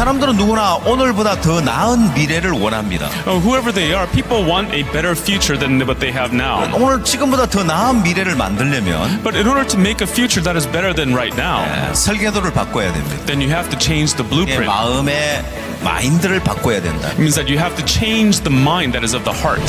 사람들은 누구나 오늘보다 더 나은 미래를 원합니다. Whoever they are, people want a better future than what they have now. 오늘 지금보다 더 나은 미래를 만들려면 But in order to make a future that is better than right now, 설계도를 바꿔야 됩니다. then you have to change the blueprint. 마음의 마인드를 바꿔야 된다. It means that you have to change the mind that is of the heart.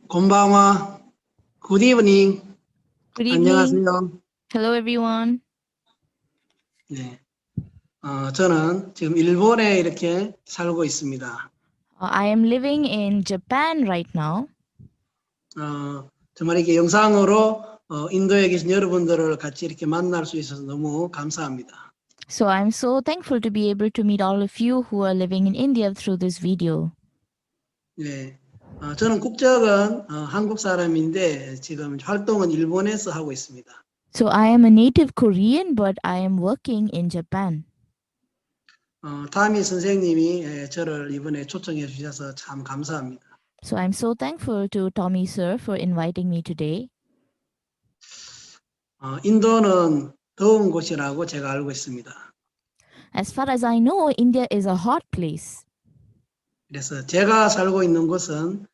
곤방와 Good evening. Good evening. 안녕하세요. Hello, everyone. 네. 저는 지금 일본에 이렇게 살고 있습니다. I am living in Japan right now. 정말 이렇게 영상으로 인도에 계신 여러분들을 같이 이렇게 만날 수 있어서 너무 감사합니다. So I'm so thankful to be able to meet all of you who are living in India through this video. 네. 저는 국적은 한국 사람인데 지금 활동은 일본에서 하고 있습니다. So I am a native Korean, but I am working in Japan. 타미 선생님이 저를 이번에 초청해 주셔서 참 감사합니다. So I'm so thankful to Tommy sir for inviting me today. 인도는 더운 곳이라고 제가 알고 있습니다. As far as I know, India is a hot place. 그래서 제가 살고 있는 곳은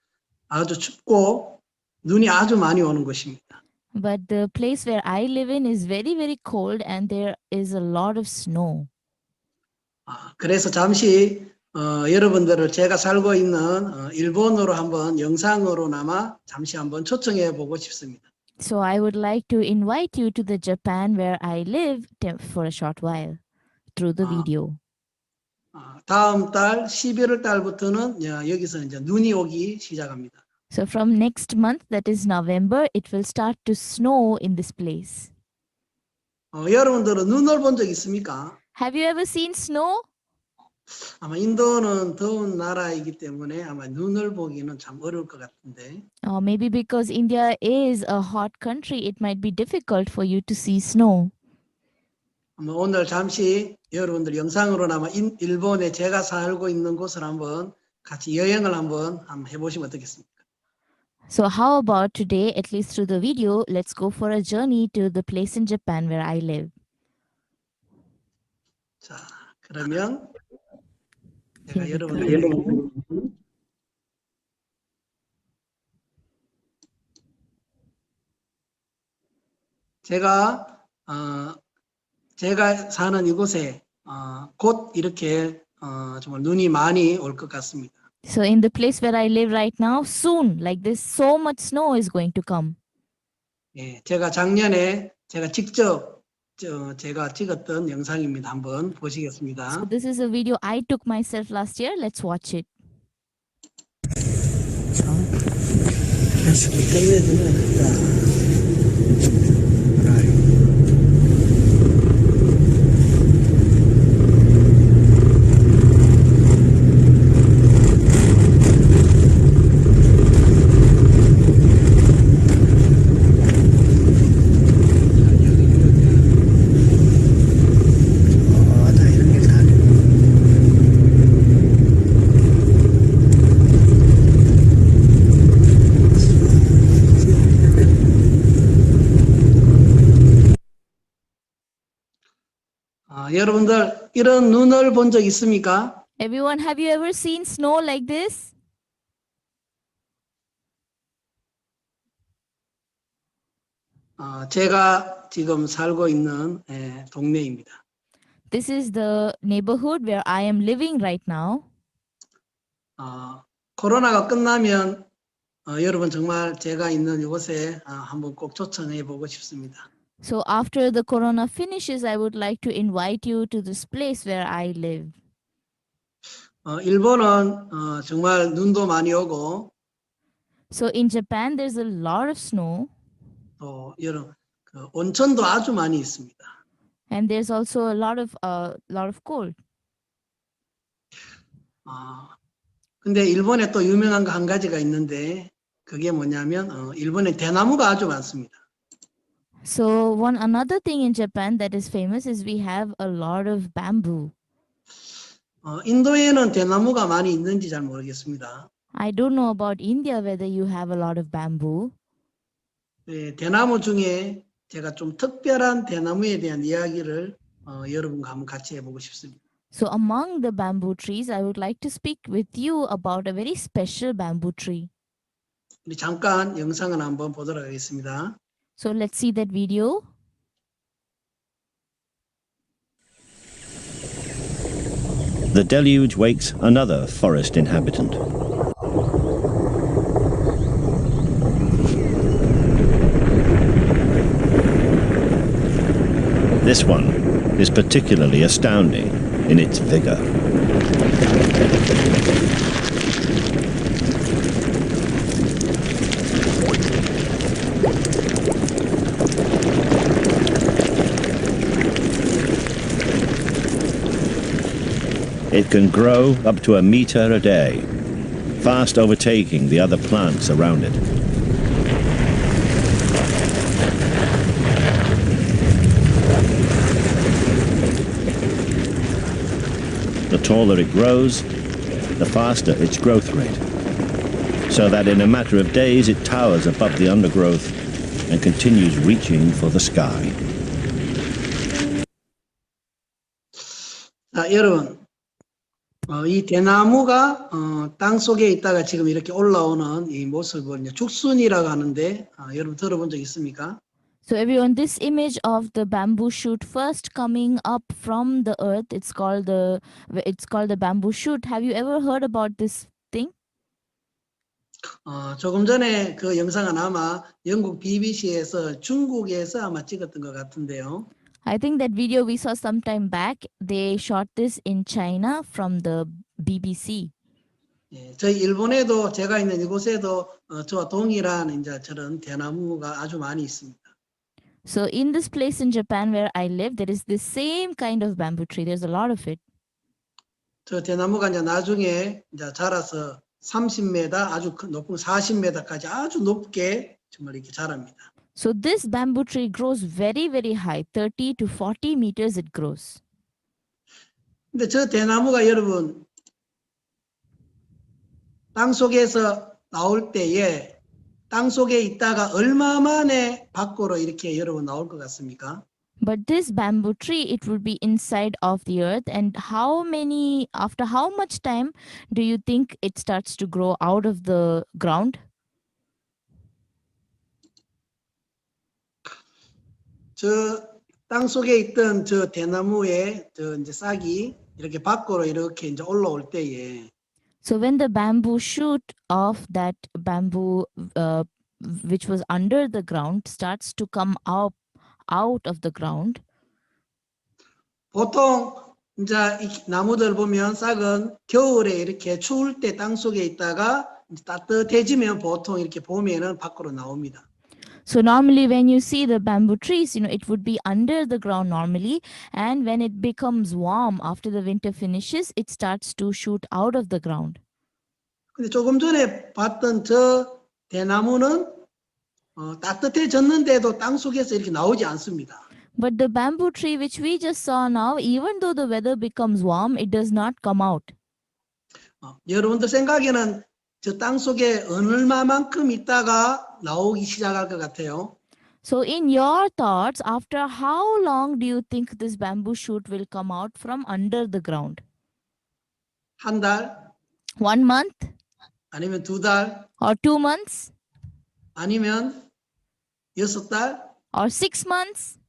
아주 춥고 눈이 아주 많이 오는 곳입니다. But the place where I live in is very, very cold and there is a lot of snow. 그래서 잠시 여러분들을 제가 살고 있는 일본으로 한번 영상으로나마 잠시 한번 초청해 보고 싶습니다. So I would like to invite you to the Japan where I live for a short while through the video. 다음 달 11월 달부터는 여기서 이제 눈이 오기 시작합니다. So from next month, that is November, it will start to snow in this place. 여러분들은 눈을 본 적 있습니까? Have you ever seen snow? 아마 인도는 더운 나라이기 때문에 아마 눈을 보기는 참 어려울 것 같은데. Maybe because India is a hot country, it might be difficult for you to see snow. 오늘 잠시 여러분들 영상으로나마 일본에 제가 살고 있는 곳을 한번 같이 여행을 한번 해보시면 어떻겠습니까? So how about today, at least through the video, let's go for a journey to the place in Japan where I live. 자, 그러면 제가 여러분들 제가 사는 이곳에 곧 이렇게 정말 눈이 많이 올 것 같습니다. So in the place where I live right now, soon, like this, so much snow is going to come. 예, 제가 작년에 제가 직접 제가 찍었던 영상입니다. 한번 보시겠습니다. So this is a video I took myself last year. Let's watch it. 여러분들 이런 눈을 본 적 있습니까? Everyone, have you ever seen snow like this? 제가 지금 살고 있는 동네입니다. This is the neighborhood where I am living right now. 코로나가 끝나면 여러분 정말 제가 있는 이곳에 한번 꼭 초청해 보고 싶습니다. So after the corona finishes, I would like to invite you to this place where I live. 일본은 정말 눈도 많이 오고 So in Japan, there's a lot of snow. 또 여러 온천도 아주 많이 있습니다. And there's also a lot of cold. 근데 일본에 또 유명한 거 한 가지가 있는데 그게 뭐냐면 일본에 대나무가 아주 많습니다. So another thing in Japan that is famous is we have a lot of bamboo. 인도에는 대나무가 많이 있는지 잘 모르겠습니다. I don't know about India whether you have a lot of bamboo. 네, 대나무 중에 제가 좀 특별한 대나무에 대한 이야기를 여러분과 한번 같이 해보고 싶습니다. So among the bamboo trees, I would like to speak with you about a very special bamboo tree. 우리 잠깐 영상을 한번 보도록 하겠습니다. So let's see that video. The deluge wakes another forest inhabitant. This one is particularly astounding in its vigor. It can grow up to 1 meter a day, fast overtaking the other plants around it. The taller it grows, the faster its growth rate, so that in a matter of days it towers above the undergrowth and continues reaching for the sky. 자, 여러분, 이 대나무가 땅 속에 있다가 지금 이렇게 올라오는 이 모습을 이제 죽순이라고 하는데 여러분 들어본 적 있습니까? So everyone, this image of the bamboo shoot first coming up from the earth, it's called the bamboo shoot. Have you ever heard about this thing? 조금 전에 그 영상은 아마 영국 BBC에서 중국에서 아마 찍었던 것 같은데요. I think that video we saw some time back, they shot this in China from the BBC. 예, 저희 일본에도 제가 있는 이곳에도 저와 동일한 이제 저런 대나무가 아주 많이 있습니다. So in this place in Japan where I live, there is this same kind of bamboo tree. There's a lot of it. 저 대나무가 이제 나중에 이제 자라서 30m 아주 높은 40m까지 아주 높게 정말 이렇게 자랍니다. So this bamboo tree grows very, very high, 30 to 40 meters it grows. 근데 저 대나무가 여러분 땅 속에서 나올 때에 땅 속에 있다가 얼마 만에 밖으로 이렇게 여러분 나올 것 같습니까? But this bamboo tree, it will be inside of the earth. And after how much time do you think it starts to grow out of the ground? 저 땅 속에 있던 저 대나무의 저 이제 싹이 이렇게 밖으로 이렇게 이제 올라올 때에 So when the bamboo shoot of that bamboo, which was under the ground, starts to come out of the ground, 보통 이제 이 나무들 보면 싹은 겨울에 이렇게 추울 때 땅 속에 있다가 이제 따뜻해지면 보통 이렇게 봄에는 밖으로 나옵니다. so normally when you see the bamboo trees, it would be under the ground normally. And when it becomes warm after the winter finishes, it starts to shoot out of the ground. 근데 조금 전에 봤던 저 대나무는 따뜻해졌는데도 땅 속에서 이렇게 나오지 않습니다. But the bamboo tree which we just saw now, even though the weather becomes warm, it does not come out. 여러분들 생각에는 저 땅 속에 얼마만큼 있다가 나오기 시작할 것 같아요? So in your thoughts, after how long do you think this bamboo shoot will come out from under the ground? 한 달? 1 month 아니면 2달? or 2 months 아니면 6달? or 6 months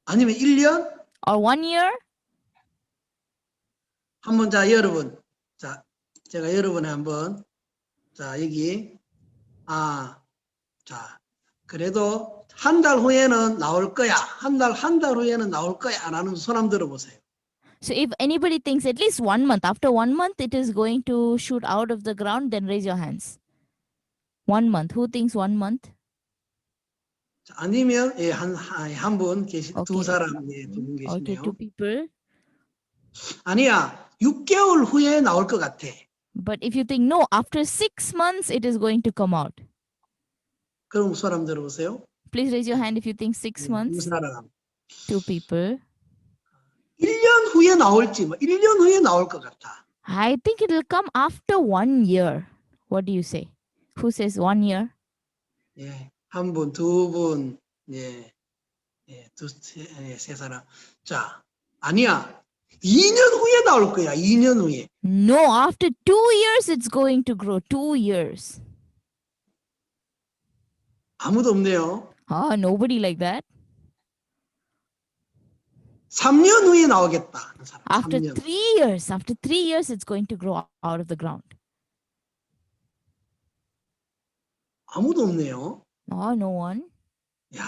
아니면 1년? or 1 year? 한번 자 여러분, 자 제가 여러분에 한번 자 여기 자 그래도 한 달 후에는 나올 거야, 한 달 후에는 나올 거야라는 손 한번 들어보세요. So if anybody thinks at least 1 month, after 1 month it is going to shoot out of the ground, then raise your hands. 1 month. Who thinks 1 month? 자, 아니면 한 분 계시, 두 Okay. 사람, 두 분 Okay, 계시네요. 2 people. 아니야, 6개월 후에 나올 것 같아. But if you think, no, after 6 months, it is going to come out. 그럼 손 한번 들어보세요. Please raise your hand if you think 6 두 months. 사람. 2 people. 1년 후에 나올지, 뭐 1년 후에 나올 것 같아. I think it will come after 1 year. What do you say? Who says 1 year? 예, 한 분, 두 분, 예, 예, 세 사람. 자, 아니야. 2년 후에 나올 거야. 2년 후에. No, after 2 years, it's going to grow. 2 years. 아무도 없네요. Ah, nobody like that. 3년 후에 나오겠다. 그 사람. After 3년. 3 years, it's going to grow out of the ground. 아무도 없네요. Oh, no one. 야,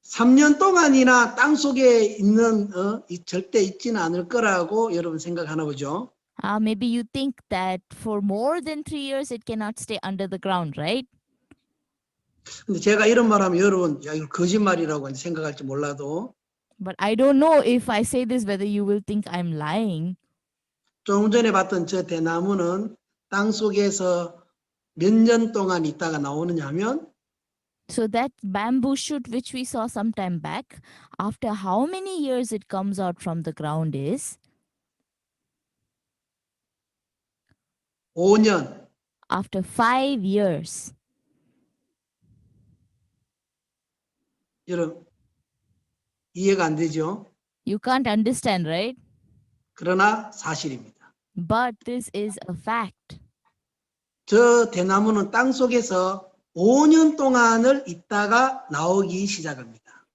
3년 동안이나 땅 속에 있는 절대 있지는 않을 거라고 여러분 생각하나 보죠. Maybe you think that for more than 3 years, it cannot stay under the ground, right? 근데 제가 이런 말하면 여러분, 야 이거 거짓말이라고 생각할지 몰라도 But I don't know if I say this whether you will think I'm lying. 조금 전에 봤던 저 대나무는 땅 속에서 몇 년 동안 있다가 나오느냐 하면 So that bamboo shoot which we saw some time back, after how many years it comes out from the ground is 5년. after 5 years. 여러분 이해가 안 되죠? You can't understand, right? 그러나 사실입니다. But this is a fact. 저 대나무는 땅 속에서 5년 동안을 있다가 나오기 시작합니다.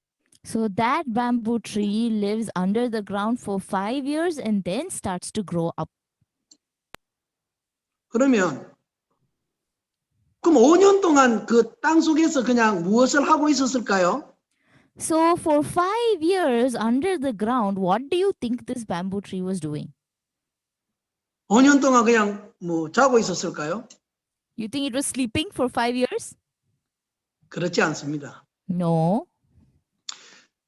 So that bamboo tree lives under the ground for 5 years and then starts to grow up. 그러면 그럼 5년 동안 그 땅 속에서 그냥 무엇을 하고 있었을까요? So for 5 years under the ground, what do you think this bamboo tree was doing? 5년 동안 그냥 뭐 자고 있었을까요? You think it was sleeping for 5 years? 그렇지 않습니다. No.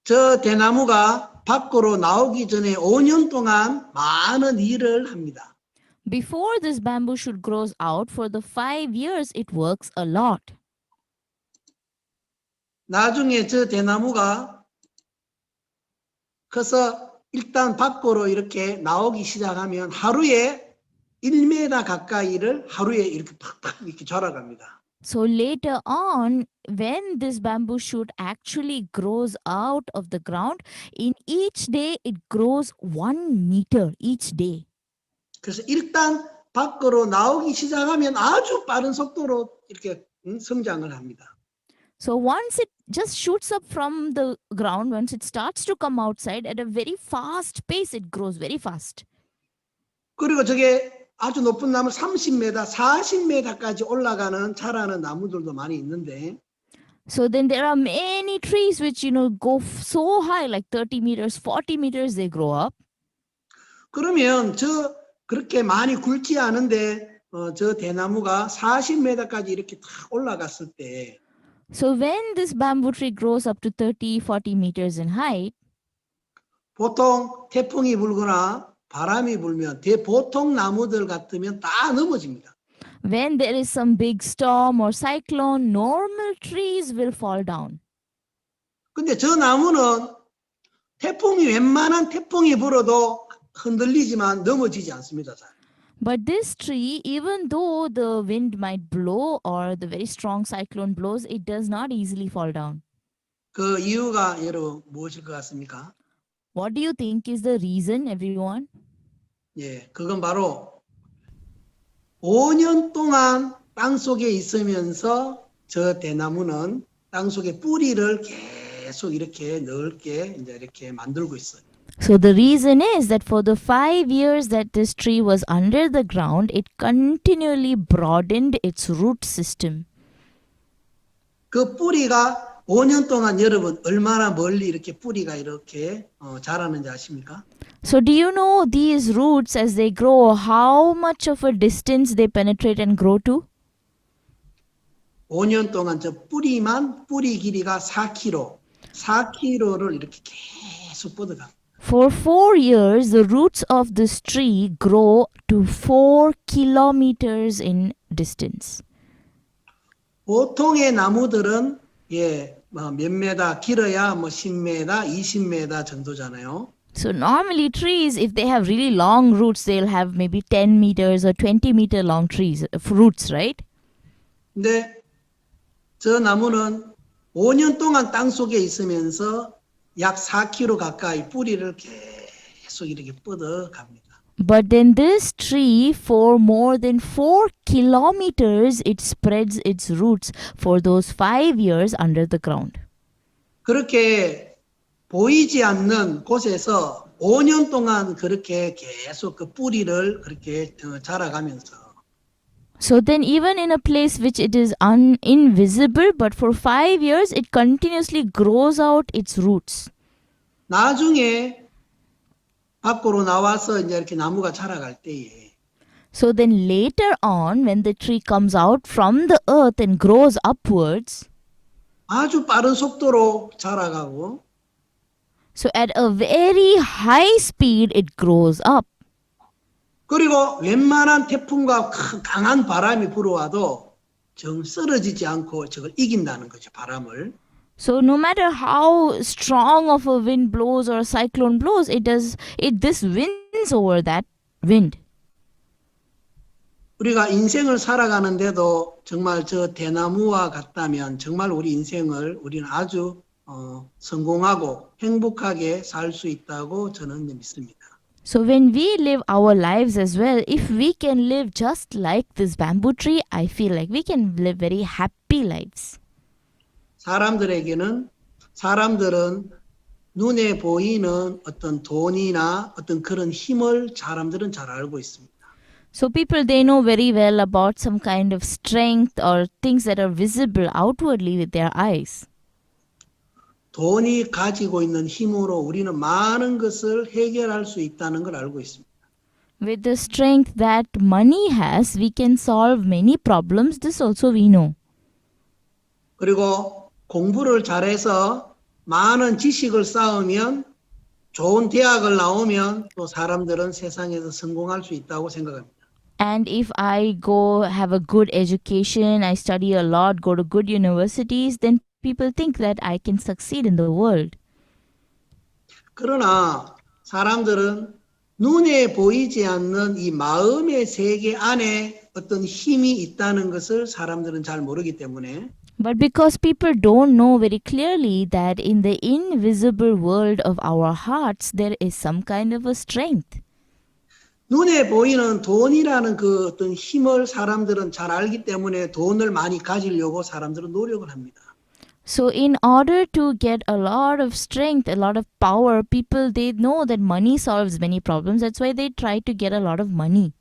저 대나무가 밖으로 나오기 전에 5년 동안 많은 일을 합니다. Before this bamboo shoot grows out, for the 5 years, it works a lot. 나중에 저 대나무가 커서 일단 밖으로 이렇게 나오기 시작하면 하루에 1m 가까이를 하루에 이렇게 팍팍 이렇게 자라갑니다. So later on, when this bamboo shoot actually grows out of the ground, in each day it grows 1 meter each day. 그래서 일단 밖으로 나오기 시작하면 아주 빠른 속도로 이렇게 성장을 합니다. So once it just shoots up from the ground, once it starts to come outside at a very fast pace, it grows very fast. 그리고 저게 아주 높은 나무 30m, 40m까지 올라가는 자라는 나무들도 많이 있는데 So then there are many trees which, go so high, like 30 meters, 40 meters, they grow up. 그러면 저 그렇게 많이 굵지 않은데 저 대나무가 40m까지 이렇게 탁 올라갔을 때 So when this bamboo tree grows up to 30, 40 meters in height, 보통 태풍이 불거나 바람이 불면 대보통 나무들 같으면 다 넘어집니다. when there is some big storm or cyclone, normal trees will fall down. 근데 저 나무는 웬만한 태풍이 불어도 흔들리지만 넘어지지 않습니다. 잘. But this tree, even though the wind might blow or the very strong cyclone blows, it does not easily fall down. 그 이유가 여러분 무엇일 것 같습니까? What do you think is the reason, everyone? 예, 그건 바로 5년 동안 땅 속에 있으면서 저 대나무는 땅 속에 뿌리를 계속 이렇게 넓게 이제 이렇게 만들고 있어요. So the reason is that for the 5 years that this tree was under the ground, it continually broadened its root system. 그 뿌리가 5년 동안 여러분 얼마나 멀리 이렇게 뿌리가 이렇게 자라는지 아십니까? So do you know these roots as they grow, how much of a distance they penetrate and grow to? 5년 동안 저 뿌리 길이가 4km, 4km를 이렇게 계속 뻗어가. For 4 years, the roots of this tree grow to 4 kilometers in distance. 보통의 나무들은 몇 메다 길어야 10m, 20m 정도잖아요. So normally trees, if they have really long roots, they'll have maybe 10 meters or 20-meter long trees, roots, right? 근데 저 나무는 5년 동안 땅 속에 있으면서 약 4km 가까이 뿌리를 계속 이렇게 뻗어갑니다. But then this tree, for more than 4 kilometers, it spreads its roots for those 5 years under the ground. 그렇게 보이지 않는 곳에서 5년 동안 그렇게 계속 그 뿌리를 그렇게 자라가면서 So then even in a place which it is invisible, but for 5 years, it continuously grows out its roots. 나중에 밖으로 나와서 이제 이렇게 나무가 자라갈 때에 So then later on, when the tree comes out from the earth and grows upwards, 아주 빠른 속도로 자라가고 so at a very high speed, it grows up. 그리고 웬만한 태풍과 강한 바람이 불어와도 정 쓰러지지 않고 저걸 이긴다는 거죠, 바람을. So no matter how strong of a wind blows or a cyclone blows, this wins over that wind. 우리가 인생을 살아가는데도 정말 저 대나무와 같다면 정말 우리 인생을 우리는 아주 성공하고 행복하게 살 수 있다고 저는 믿습니다. So when we live our lives as well, if we can live just like this bamboo tree, I feel like we can live very happy lives. 사람들은 눈에 보이는 어떤 돈이나 어떤 그런 힘을 사람들은 잘 알고 있습니다. So people, they know very well about some kind of strength or things that are visible outwardly with their eyes. 돈이 가지고 있는 힘으로 우리는 많은 것을 해결할 수 있다는 걸 알고 있습니다. With the strength that money has, we can solve many problems. This also we know. 그리고 공부를 잘해서 많은 지식을 쌓으면 좋은 대학을 나오면 또 사람들은 세상에서 성공할 수 있다고 생각합니다. And if I go have a good education, I study a lot, go to good universities, then people think that I can succeed in the world. 그러나 사람들은 눈에 보이지 않는 이 마음의 세계 안에 어떤 힘이 있다는 것을 사람들은 잘 모르기 때문에 But because people don't know very clearly that in the invisible world of our hearts, there is some kind of a strength. 눈에 보이는 돈이라는 그 어떤 힘을 사람들은 잘 알기 때문에 돈을 많이 가지려고 사람들은 노력을 합니다. So in order to get a lot of strength, a lot of power, people, they know that money solves many problems. That's why they try to get a lot of money.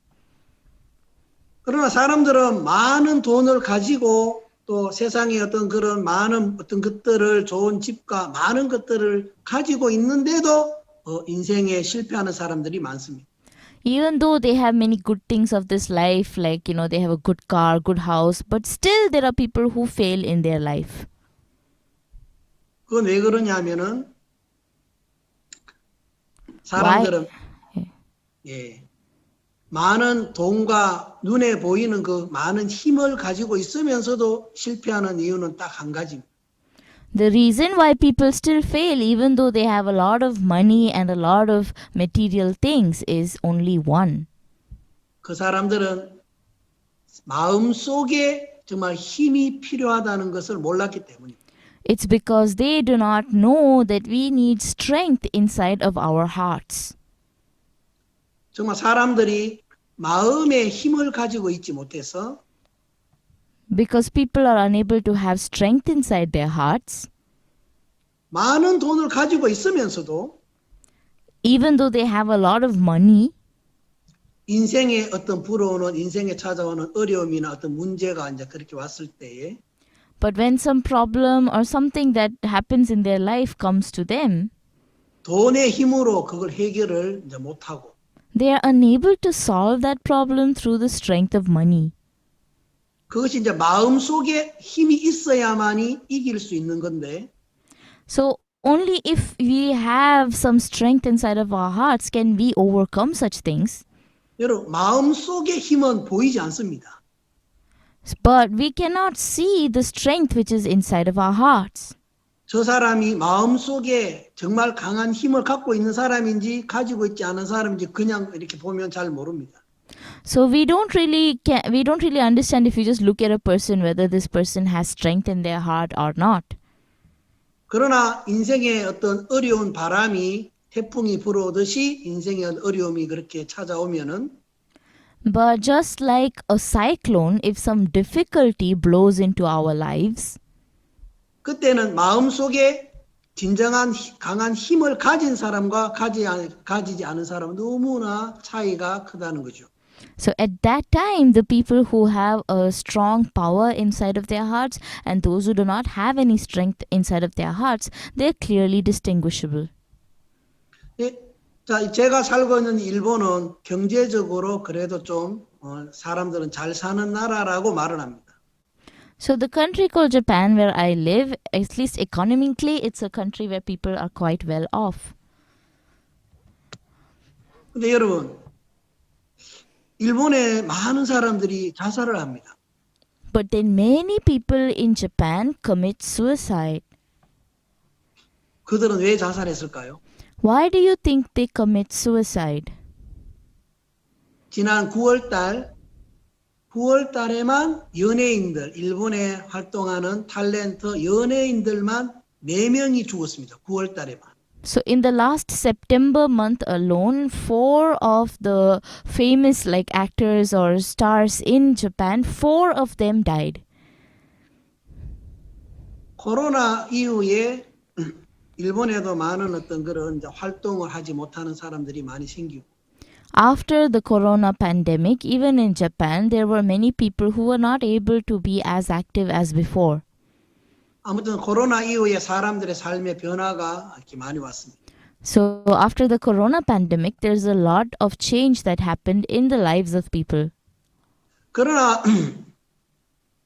그러나 사람들은 많은 돈을 가지고 또 세상에 어떤 그런 많은 어떤 것들을 좋은 집과 많은 것들을 가지고 있는데도 인생에 실패하는 사람들이 많습니다. Even though they have many good things of this life, like, they have a good car, good house, but still there are people who fail in their life. 그건 왜 그러냐면은 사람들은 많은 돈과 눈에 보이는 그 많은 힘을 가지고 있으면서도 실패하는 이유는 딱 한 가지입니다. The reason why people still fail, even though they have a lot of money and a lot of material things, is only one. 그 사람들은 마음속에 정말 힘이 필요하다는 것을 몰랐기 때문입니다. It's because they do not know that we need strength inside of our hearts. 정말 사람들이 마음의 힘을 가지고 있지 못해서 Because people are unable to have strength inside their hearts, 많은 돈을 가지고 있으면서도 even though they have a lot of money, 인생에 어떤 불어오는 인생에 찾아오는 어려움이나 어떤 문제가 이제 그렇게 왔을 때에 but when some problem or something that happens in their life comes to them, 돈의 힘으로 그걸 해결을 이제 못하고 they are unable to solve that problem through the strength of money. 그것이 이제 마음속에 힘이 있어야만이 이길 수 있는 건데 So only if we have some strength inside of our hearts can we overcome such things. 여러분, 마음속의 힘은 보이지 않습니다. But we cannot see the strength which is inside of our hearts. 저 사람이 마음속에 정말 강한 힘을 갖고 있는 사람인지 가지고 있지 않은 사람인지 그냥 이렇게 보면 잘 모릅니다. So we don't really understand if you just look at a person whether this person has strength in their heart or not. 그러나 인생의 어떤 어려운 바람이 태풍이 불어오듯이 인생의 어려움이 그렇게 찾아오면은 But just like a cyclone, if some difficulty blows into our lives, 그때는 마음속에 진정한 강한 힘을 가진 사람과 가지지 않은 사람은 너무나 차이가 크다는 거죠. so at that time, the people who have a strong power inside of their hearts and those who do not have any strength inside of their hearts, they're clearly distinguishable. 예, 자, 제가 살고 있는 일본은 경제적으로 그래도 좀 사람들은 잘 사는 나라라고 말을 합니다. So the country called Japan where I live, at least economically, it's a country where people are quite well off. 근데 여러분, 일본에 많은 사람들이 자살을 합니다. But then many people in Japan commit suicide. 그들은 왜 자살했을까요? Why do you think they commit suicide? 지난 9월 달에만 연예인들, 일본에 활동하는 탤런트 연예인들만 4명이 죽었습니다. 9월 달에만. So in the last September month alone, 4 of the famous like actors or stars in Japan, 4 of them died. 코로나 이후에 일본에도 많은 어떤 그런 이제 활동을 하지 못하는 사람들이 많이 생기고 After the corona pandemic, even in Japan, there were many people who were not able to be as active as before. 아무튼 코로나 이후에 사람들의 삶의 변화가 이렇게 많이 왔습니다. So after the corona pandemic, there's a lot of change that happened in the lives of people. 그러나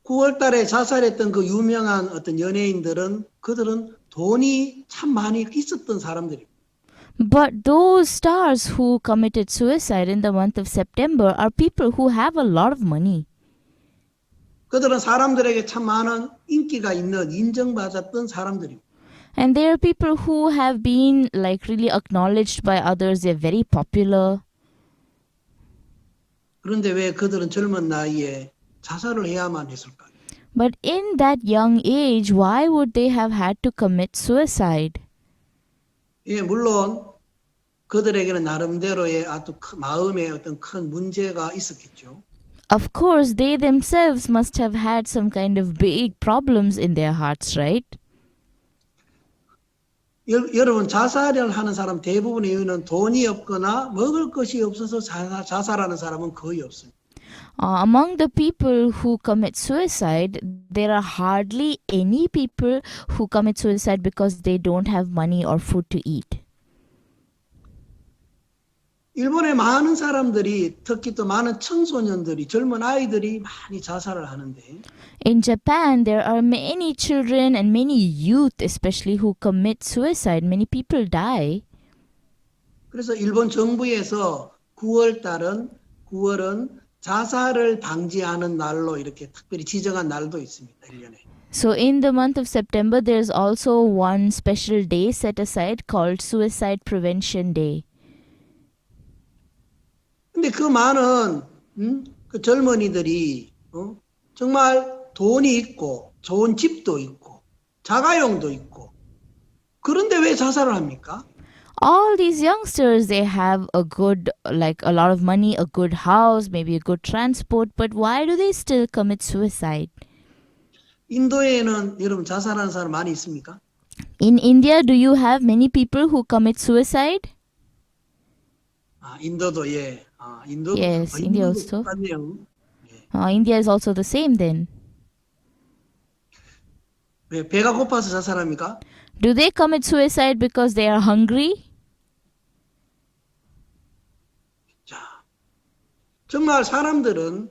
9월 달에 자살했던 그 유명한 어떤 연예인들은 그들은 돈이 참 많이 있었던 사람들입니다. But those stars who committed suicide in the month of September are people who have a lot of money. 그들은 사람들에게 참 많은 인기가 있는 인정받았던 사람들입니다. And there are people who have been like really acknowledged by others. They're very popular. 그런데 왜 그들은 젊은 나이에 자살을 해야만 했을까요? But in that young age, why would they have had to commit suicide? 예, 물론 그들에게는 나름대로의 아주 마음에 어떤 큰 문제가 있었겠죠. Of course, they themselves must have had some kind of big problems in their hearts, right? 여러분 자살을 하는 사람 대부분의 이유는 돈이 없거나 먹을 것이 없어서 자살하는 사람은 거의 없습니다. Among the people who commit suicide, there are hardly any people who commit suicide because they don't have money or food to eat. 일본의 많은 사람들이 특히 또 많은 청소년들이 젊은 아이들이 많이 자살을 하는데 In Japan, there are many children and many youth, especially who commit suicide. Many people die. 그래서 일본 정부에서 9월은 자살을 방지하는 날로 이렇게 특별히 지정한 날도 있습니다. 1년에. So in the month of September, there's also one special day set aside called Suicide Prevention Day. 근데 그 많은 그 젊은이들이 정말 돈이 있고 좋은 집도 있고 자가용도 있고 그런데 왜 자살을 합니까? All these youngsters, they have a good, like a lot of money, a good house, maybe a good transport, but why do they still commit suicide? 인도에는 여러분 자살하는 사람 많이 있습니까? In India, do you have many people who commit suicide? 인도도 예. 인도 Yes, India also. 똑같네요. India is also the same then. 왜 배가 고파서 자살합니까? Do they commit suicide because they are hungry? 자, 정말 사람들은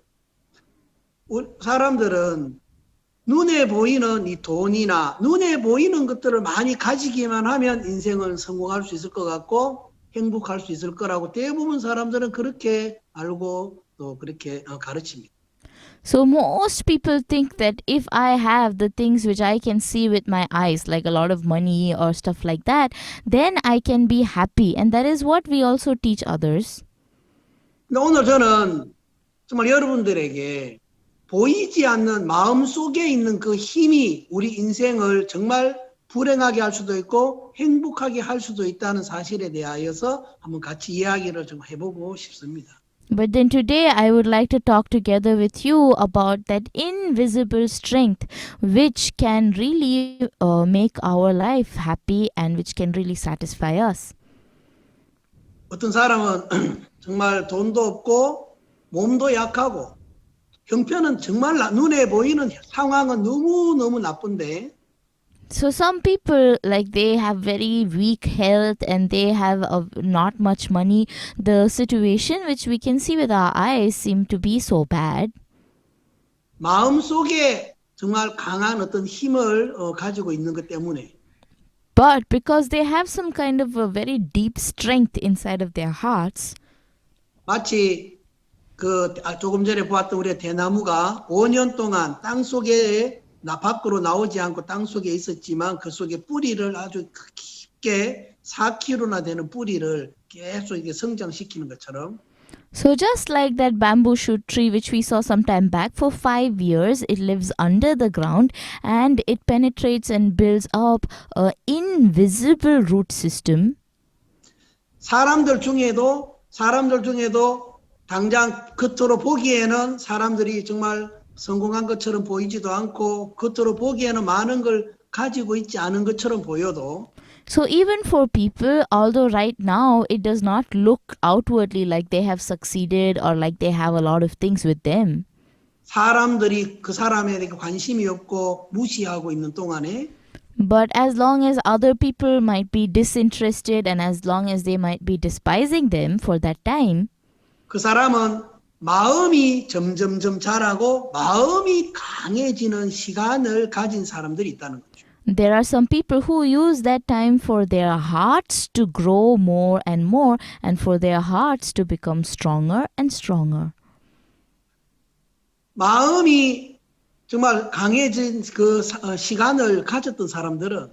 눈에 보이는 이 돈이나 눈에 보이는 것들을 많이 가지기만 하면 인생은 성공할 수 있을 것 같고 행복할 수 있을 거라고 대부분 사람들은 그렇게 알고 또 그렇게 가르칩니다. So most people think that if I have the things which I can see with my eyes, like a lot of money or stuff like that, then I can be happy. And that is what we also teach others. 근데 오늘 저는 정말 여러분들에게 보이지 않는 마음 속에 있는 그 힘이 우리 인생을 정말 불행하게 할 수도 있고 행복하게 할 수도 있다는 사실에 대하여서 한번 같이 이야기를 좀 해보고 싶습니다. But then today I would like to talk together with you about that invisible strength which can really make our life happy and which can really satisfy us. 어떤 사람은 정말 돈도 없고 몸도 약하고 형편은 정말 눈에 보이는 상황은 너무너무 나쁜데 So some people, like, they have very weak health and they have not much money. The situation which we can see with our eyes seem to be so bad. 마음 속에 정말 강한 어떤 힘을 가지고 있는 것 때문에 But because they have some kind of a very deep strength inside of their hearts, 마치 조금 전에 보았던 우리의 대나무가 5년 동안 땅 속에 밖으로 나오지 않고 땅 속에 있었지만 그 속에 뿌리를 아주 깊게 4kg나 되는 뿌리를 계속 이렇게 성장시키는 것처럼 so just like that bamboo shoot tree which we saw some time back, for 5 years it lives under the ground and it penetrates and builds up an invisible root system. 사람들 중에도 당장 겉으로 보기에는 사람들이 정말 성공한 것처럼 보이지도 않고 겉으로 보기에는 많은 걸 가지고 있지 않은 것처럼 보여도 So even for people, although right now it does not look outwardly like they have succeeded or like they have a lot of things with them, 사람들이 그 사람에 대해 관심이 없고 무시하고 있는 동안에 but as long as other people might be disinterested and as long as they might be despising them for that time, 그 사람은 마음이 점점점 자라고 마음이 강해지는 시간을 가진 사람들이 있다는 거죠. there are some people who use that time for their hearts to grow more and more and for their hearts to become stronger and stronger. 마음이 정말 강해진 그 시간을 가졌던 사람들은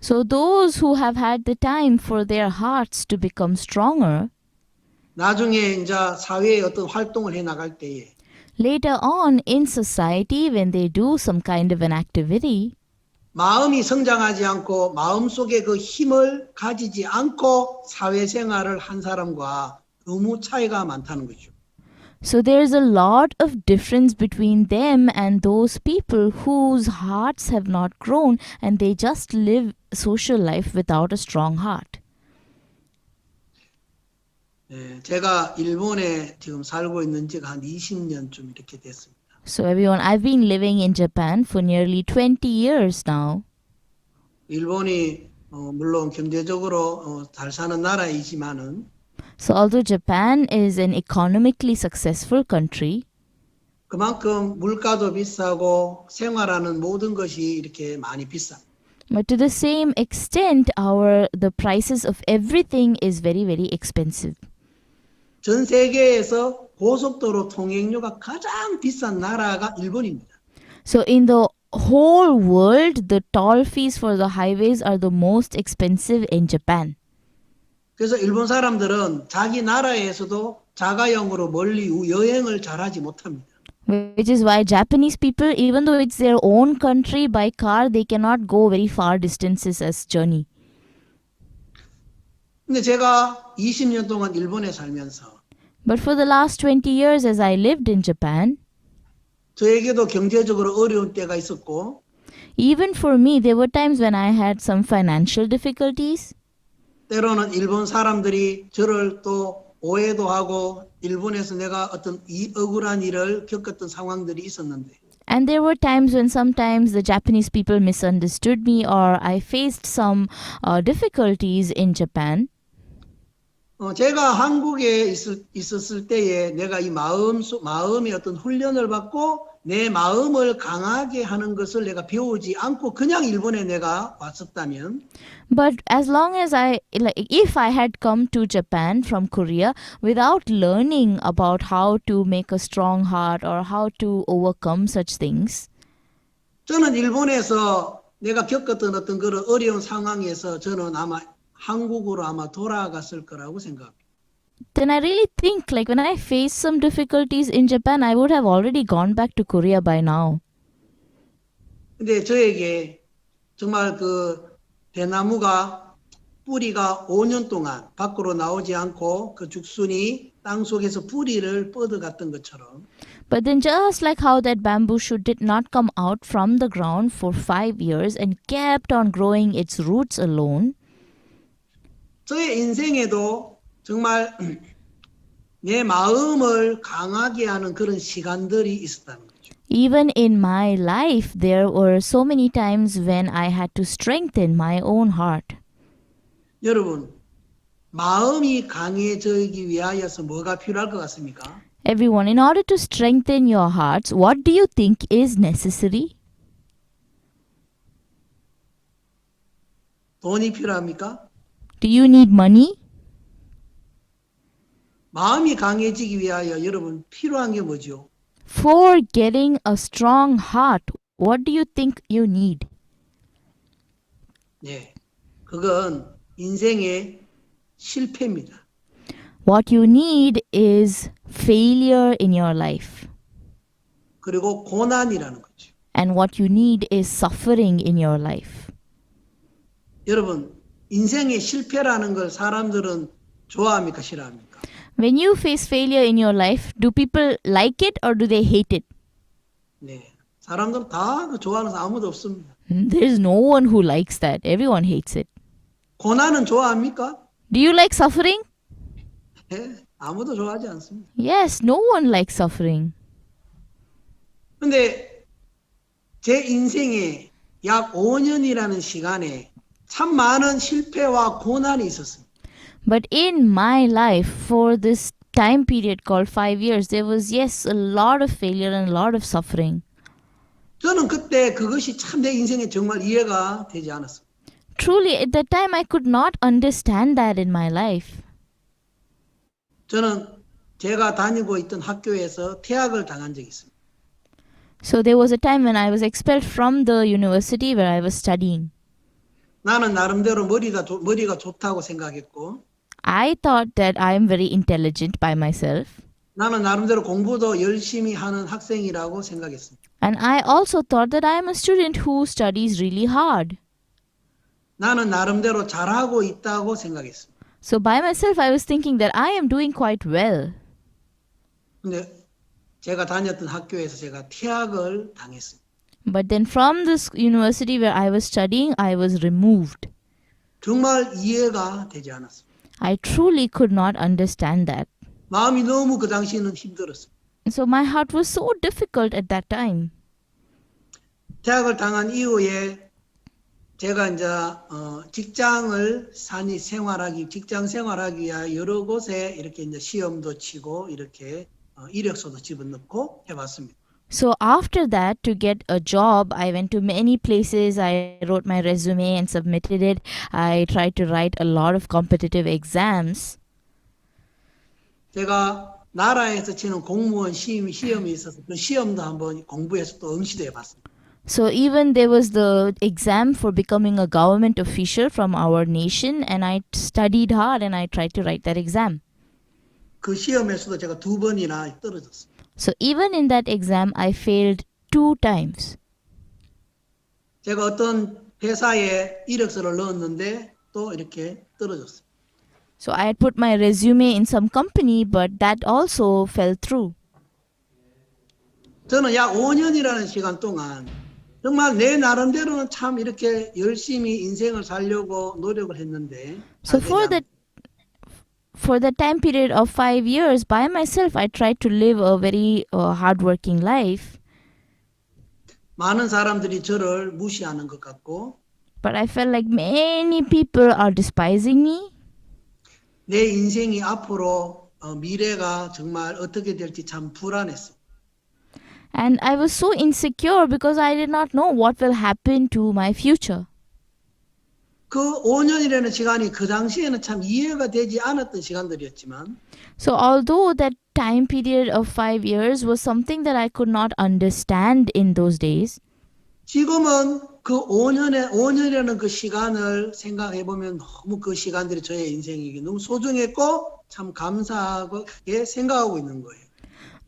So those who have had the time for their hearts to become stronger, 나중에 이제 사회에 어떤 활동을 해 나갈 때에 later on in society when they do some kind of an activity, 마음이 성장하지 않고 마음속에 그 힘을 가지지 않고 사회생활을 한 사람과 너무 차이가 많다는 거죠. so there's a lot of difference between them and those people whose hearts have not grown and they just live social life without a strong heart. 제가 일본에 지금 살고 있는 지가 한 20년쯤 이렇게 됐습니다. So everyone, I've been living in Japan for nearly 20 years now. 일본이 물론 경제적으로 잘 사는 나라이지만은 So although Japan is an economically successful country, 그만큼 물가도 비싸고 생활하는 모든 것이 이렇게 많이 비쌉니다. but to the same extent, the prices of everything is very, very expensive. 전 세계에서 고속도로 통행료가 가장 비싼 나라가 일본입니다. So in the whole world, the toll fees for the highways are the most expensive in Japan. 그래서 일본 사람들은 자기 나라에서도 자가용으로 멀리 여행을 잘하지 못합니다. Which is why Japanese people, even though it's their own country, by car, they cannot go very far distances as journey. 근데 제가 20년 동안 일본에 살면서 But for the last 20 years as I lived in Japan, 저에게도 경제적으로 어려운 때가 있었고 even for me, there were times when I had some financial difficulties. 때로는 일본 사람들이 저를 또 오해도 하고 일본에서 내가 어떤 억울한 일을 겪었던 상황들이 있었는데 And there were times when sometimes the Japanese people misunderstood me or I faced some difficulties in Japan. 제가 한국에 있었을 때에 내가 이 마음의 어떤 훈련을 받고 내 마음을 강하게 하는 것을 내가 배우지 않고 그냥 일본에 내가 왔었다면 But as long as if I had come to Japan from Korea without learning about how to make a strong heart or how to overcome such things, 저는 일본에서 내가 겪었던 어떤 그런 어려운 상황에서 저는 아마 한국으로 아마 돌아갔을 거라고 생각합니다. then I really think like when I faced some difficulties in Japan, I would have already gone back to Korea by now. 근데 저에게 정말 그 대나무가 뿌리가 5년 동안 밖으로 나오지 않고 그 죽순이 땅 속에서 뿌리를 뻗어갔던 것처럼 But then just like how that bamboo shoot did not come out from the ground for 5 years and kept on growing its roots alone, 저의 인생에도 정말 내 마음을 강하게 하는 그런 시간들이 있었다는 거죠. even in my life, there were so many times when I had to strengthen my own heart. 여러분, 마음이 강해지기 위하여서 뭐가 필요할 것 같습니까? Everyone, in order to strengthen your hearts, what do you think is necessary? 돈이 필요합니까? Do you need money? 마음이 강해지기 위하여 여러분 필요한 게 뭐죠? For getting a strong heart, what do you think you need? 네, 그건 인생의 실패입니다. What you need is failure in your life. 그리고 고난이라는 거죠. And what you need is suffering in your life. 여러분, 인생의 실패라는 걸 사람들은 좋아합니까, 싫어합니까? When you face failure in your life, do people like it or do they hate it? 네, 사람들은 다 그 좋아하는 사람 아무도 없습니다. There's no one who likes that. Everyone hates it. 고난은 좋아합니까? Do you like suffering? 네, 아무도 좋아하지 않습니다. Yes, no one likes suffering. 근데 제 인생에 약 5년이라는 시간에 참 많은 실패와 고난이 있었습니다. But in my life, for this time period called 5 years, there was, yes, a lot of failure and a lot of suffering. 저는 그때 그것이 참 내 인생에 정말 이해가 되지 않았습니다. Truly, at that time, I could not understand that in my life. 저는 제가 다니고 있던 학교에서 퇴학을 당한 적이 있습니다. So there was a time when I was expelled from the university where I was studying. 나는 나름대로 머리가 좋다고 생각했고 I thought that I am very intelligent by myself. 나는 나름대로 공부도 열심히 하는 학생이라고 생각했습니다. And I also thought that I am a student who studies really hard. 나는 나름대로 잘하고 있다고 생각했습니다. So by myself, I was thinking that I am doing quite well. 근데 제가 다녔던 학교에서 제가 퇴학을 당했습니다. But then from this university where I was studying, I was removed. 정말 이해가 되지 않았습니다. I truly could not understand that. 마음이 너무 그 당시에는 힘들었습니다. So my heart was so difficult at that time. 퇴학을 당한 이후에 제가 이제 직장 생활하기 위해 여러 곳에 이렇게 이제 시험도 치고 이렇게 이력서도 집어넣고 해봤습니다. So after that, to get a job, I went to many places. I wrote my resume and submitted it. I tried to write a lot of competitive exams. 제가 나라에서 치는 공무원 시험이 있어서 그 시험도 한번 공부해서 또 응시도 해봤습니다. So even there was the exam for becoming a government official from our nation, and I studied hard and I tried to write that exam. 그 시험에서도 제가 2번이나 떨어졌습니다. So even in that exam, I failed 2 times. 제가 어떤 회사에 이력서를 넣었는데 또 이렇게 떨어졌습니다. So I had put my resume in some company, but that also fell through. 저는 약 5년이라는 시간 동안 정말 내 나름대로는 참 이렇게 열심히 인생을 살려고 노력을 했는데 So for the time period of 5 years, by myself, I tried to live a very hardworking life. 많은 사람들이 저를 무시하는 것 같고 But I felt like many people are despising me. 내 인생이 앞으로 미래가 정말 어떻게 될지 참 불안했어. And I was so insecure because I did not know what will happen to my future. 그 5년이라는 시간이 그 당시에는 참 이해가 되지 않았던 시간들이었지만 So although that time period of 5 years was something that I could not understand in those days, 지금은 그 5년이라는 그 시간을 생각해 보면 너무 그 시간들이 저의 인생에게 너무 소중했고 참 감사하게 생각하고 있는 거예요.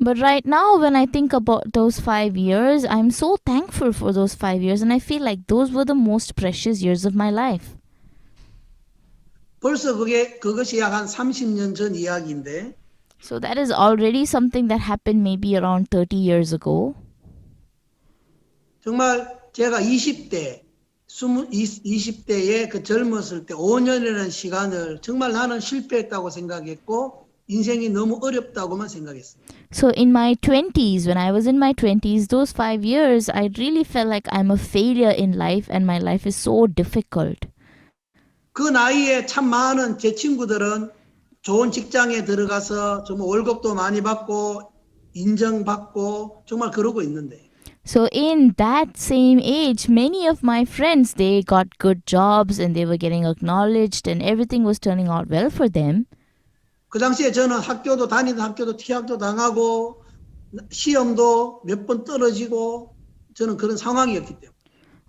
but right now when I think about those 5 years, I'm so thankful for those 5 years and I feel like those were the most precious years of my life. 벌써 그것이 약 한 30년 전 이야기인데 So that is already something that happened maybe around 30 years ago. 정말 제가 20대에 그 젊었을 때 5년이라는 시간을 정말 나는 실패했다고 생각했고 인생이 너무 어렵다고만 생각했습니다. So in my 20s, when I was in my 20s, those 5 years, I really felt like I'm a failure in life and my life is so difficult. 그 나이에 참 많은 제 친구들은 좋은 직장에 들어가서 정말 월급도 많이 받고 인정받고 정말 그러고 있는데 So in that same age, many of my friends, they got good jobs and they were getting acknowledged and everything was turning out well for them. 그 당시에 저는 다니던 학교도 퇴학도 당하고 시험도 몇 번 떨어지고 저는 그런 상황이었기 때문에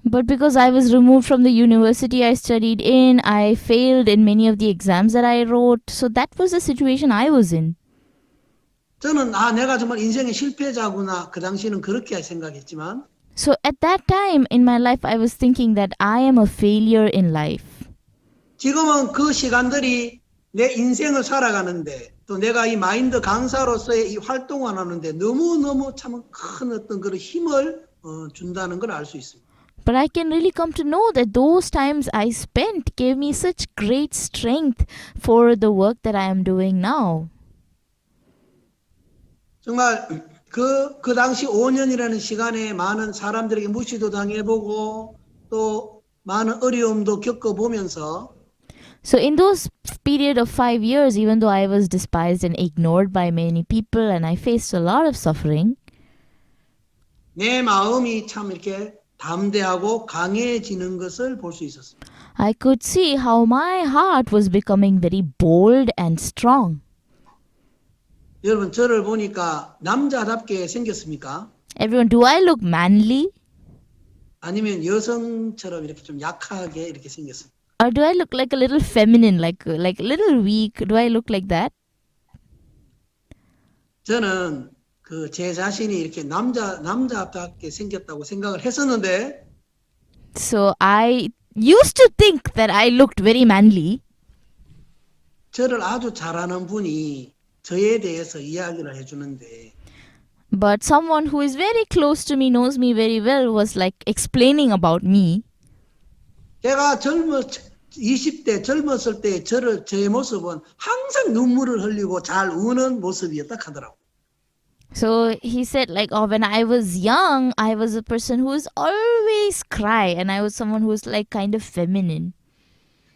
But because I was removed from the university I studied in, I failed in many of the exams that I wrote. So that was the situation I was in. 저는 내가 정말 인생의 실패자구나 그 당시에는 그렇게 생각했지만 So at that time in my life, I was thinking that I am a failure in life. 지금은 그 시간들이 내 인생을 살아가는데 또 내가 이 마인드 강사로서의 이 활동을 하는데 너무너무 참 큰 어떤 그런 힘을 준다는 걸 알 수 있습니다. But I can really come to know that those times I spent gave me such great strength for the work that I am doing now. 정말 그 당시 5년이라는 시간에 많은 사람들에게 무시도 당해보고 또 많은 어려움도 겪어보면서 So in those period of 5 years, even though I was despised and ignored by many people and I faced a lot of suffering, 내 마음이 참 이렇게 담대하고 강해지는 것을 볼 수 있었습니다. I could see how my heart was becoming very bold and strong. 여러분 저를 보니까 남자답게 생겼습니까? Everyone, do I look manly? 아니면 여성처럼 이렇게 좀 약하게 이렇게 생겼습니까? Or do I look like a little feminine, like a little weak? Do I look like that? 저는 그 제 자신이 이렇게 남자답게 생겼다고 생각을 했었는데 So I used to think that I looked very manly. 저를 아주 잘 아는 분이 저에 대해서 이야기를 해주는데 But someone who is very close to me, knows me very well, was like explaining about me. 제가 20대 젊었을 때 저의 모습은 항상 눈물을 흘리고 잘 우는 모습이었다 하더라고요. So he said like, oh, when I was young, I was a person who was always cry and I was someone who was like kind of feminine.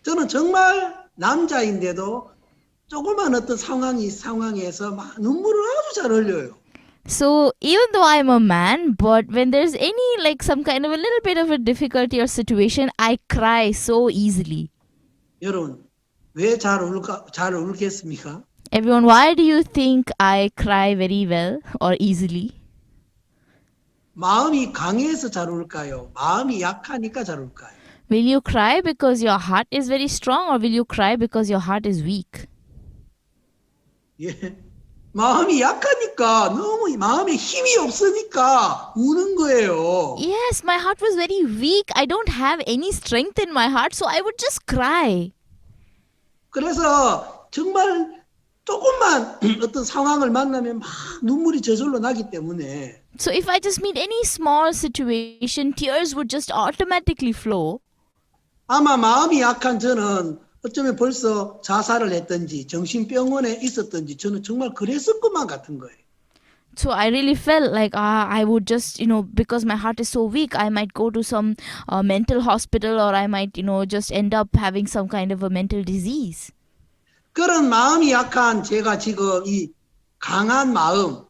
저는 정말 남자인데도 조그만 어떤 상황에서 막 눈물을 아주 잘 흘려요. So even though I'm a man, but when there's any like some kind of a little bit of a difficulty or situation, I cry so easily. 여러분 왜 잘 울겠습니까? Everyone, why do you think I cry very well or easily? 마음이 강해서 잘 울까요? 마음이 약하니까 잘 울까요? Will you cry because your heart is very strong or will you cry because your heart is weak? 예. 마음이 약하니까 너무 마음에 힘이 없으니까 우는 거예요. Yes, my heart was very weak. I don't have any strength in my heart, so I would just cry. 그래서 정말 조금만 어떤 상황을 만나면 막 눈물이 저절로 나기 때문에 So if I just meet any small situation, tears would just automatically flow. 아마 마음이 약한 저는 어쩌면 벌써 자살을 했든지 정신병원에 있었든지 저는 정말 그랬을 것만 같은 거예요. So I really felt like I would just, because my heart is so weak, I might go to some mental hospital or I might, just end up having some kind of a mental disease. 그런 마음이 약한 제가 지금 이 강한 마음,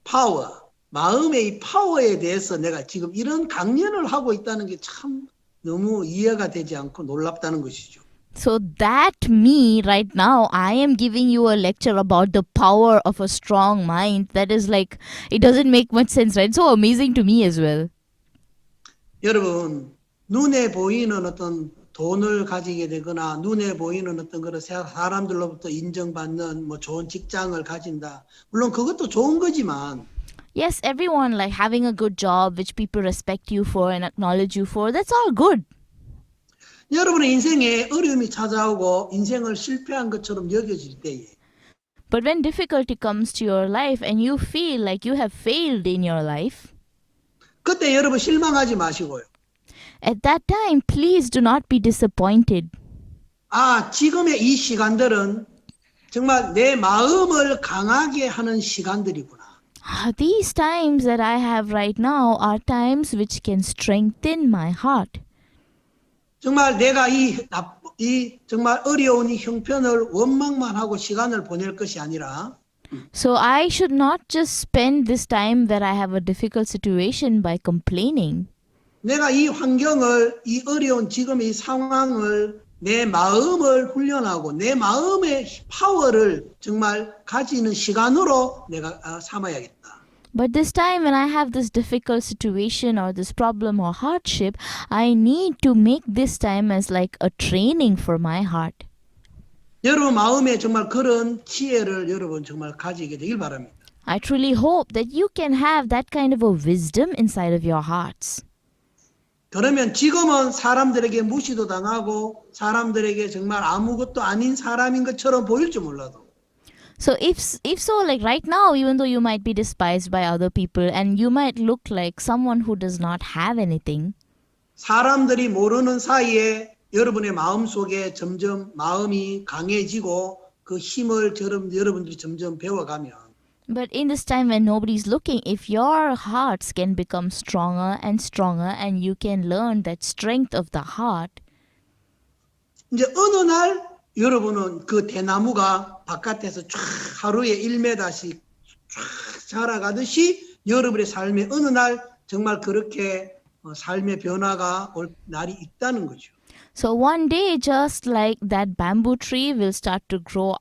파워, 마음의 이 파워에 대해서 내가 지금 이런 강연을 하고 있다는 게 참 너무 이해가 되지 않고 놀랍다는 것이죠. So that me right now, I am giving you a lecture about the power of a strong mind. That is like, it doesn't make much sense, right? So amazing to me as well. 여러분, 눈에 보이는 어떤 돈을 가지게 되거나 눈에 보이는 어떤 그런 사람들로부터 인정받는 뭐 좋은 직장을 가진다. 물론 그것도 좋은 거지만 Yes, everyone like having a good job which people respect you for and acknowledge you for, that's all good. 여러분의 인생에 어려움이 찾아오고 인생을 실패한 것처럼 여겨질 때에 But when difficulty comes to your life and you feel like you have failed in your life, 그때 여러분 실망하지 마시고요. at that time, please do not be disappointed. 아, 지금의 이 시간들은 정말 내 마음을 강하게 하는 시간들이구나. These times that I have right now are times which can strengthen my heart. 정말 내가 이 정말 어려운 이 형편을 원망만 하고 시간을 보낼 것이 아니라 So I should not just spend this time that I have a difficult situation by complaining. 내가 이 환경을, 이 어려운 지금의 이 상황을 내 마음을 훈련하고 내 마음의 파워를 정말 가지는 시간으로 내가 삼아야겠다. But this time when I have this difficult situation or this problem or hardship, I need to make this time as like a training for my heart. 여러분 마음에 정말 그런 지혜를 여러분 정말 가지게 되길 바랍니다. I truly hope that you can have that kind of a wisdom inside of your hearts. 그러면 지금은 사람들에게 무시도 당하고 사람들에게 정말 아무것도 아닌 사람인 것처럼 보일지 몰라도 So if so, like right now, even though you might be despised by other people and you might look like someone who does not have anything, 사람들이 모르는 사이에 여러분의 마음 속에 점점 마음이 강해지고 그 힘을 여러분들이 점점 배워가면 but in this time when nobody's looking, if your hearts can become stronger and you can learn that strength of the heart, 이제 어느 날 여러분은 그 대나무가 바깥에서 쫙 하루에 1m씩 쫙 자라가듯이 여러분의 삶에 어느 날 정말 그렇게 삶의 변화가 올 날이 있다는 거죠. so one day, just like that bamboo tree will start to grow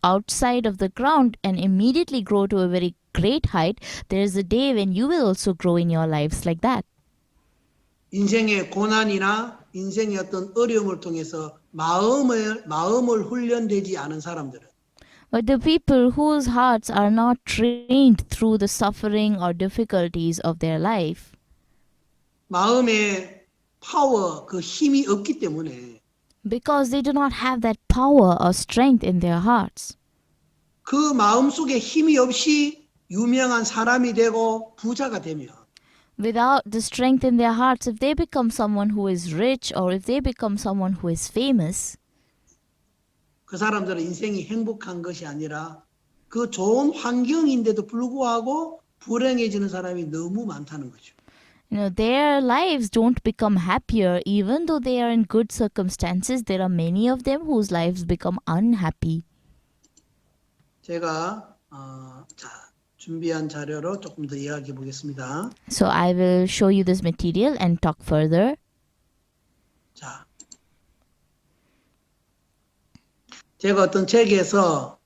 outside of the ground and immediately grow to a very great height, there is a day when you will also grow in your lives like that. 인생의 고난이나 인생의 어떤 어려움을 통해서 마음을 훈련되지 않은 사람들은 But the people whose hearts are not trained through the suffering or difficulties of their life, 마음의 파워, 그 힘이 없기 때문에 because they do not have that power or strength in their hearts, 그 마음 속에 힘이 없이 유명한 사람이 되고 부자가 되면 without the strength in their hearts, if they become someone who is rich or if they become someone who is famous, 그 사람들은 인생이 행복한 것이 아니라 그 좋은 환경인데도 불구하고 불행해지는 사람이 너무 많다는 거죠. their lives don't become happier even though they are in good circumstances. There are many of them whose lives become unhappy. 제가 준비한 자료로 조금 더 이야기해 보겠습니다. So I will show you this material and talk further. 자, 제가 어떤 책에서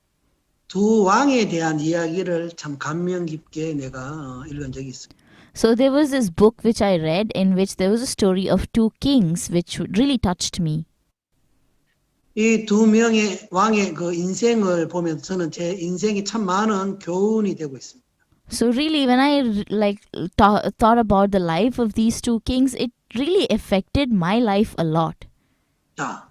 두 왕에 대한 이야기를 참 감명 깊게 내가 읽은 적이 있습니다. So there was this book which I read in which there was a story of two kings which really touched me. 이 두 명의 왕의 그 인생을 보면서 저는 제 인생이 참 많은 교훈이 되고 있습니다. So really, when I thought about the life of these two kings, it really affected my life a lot. 자,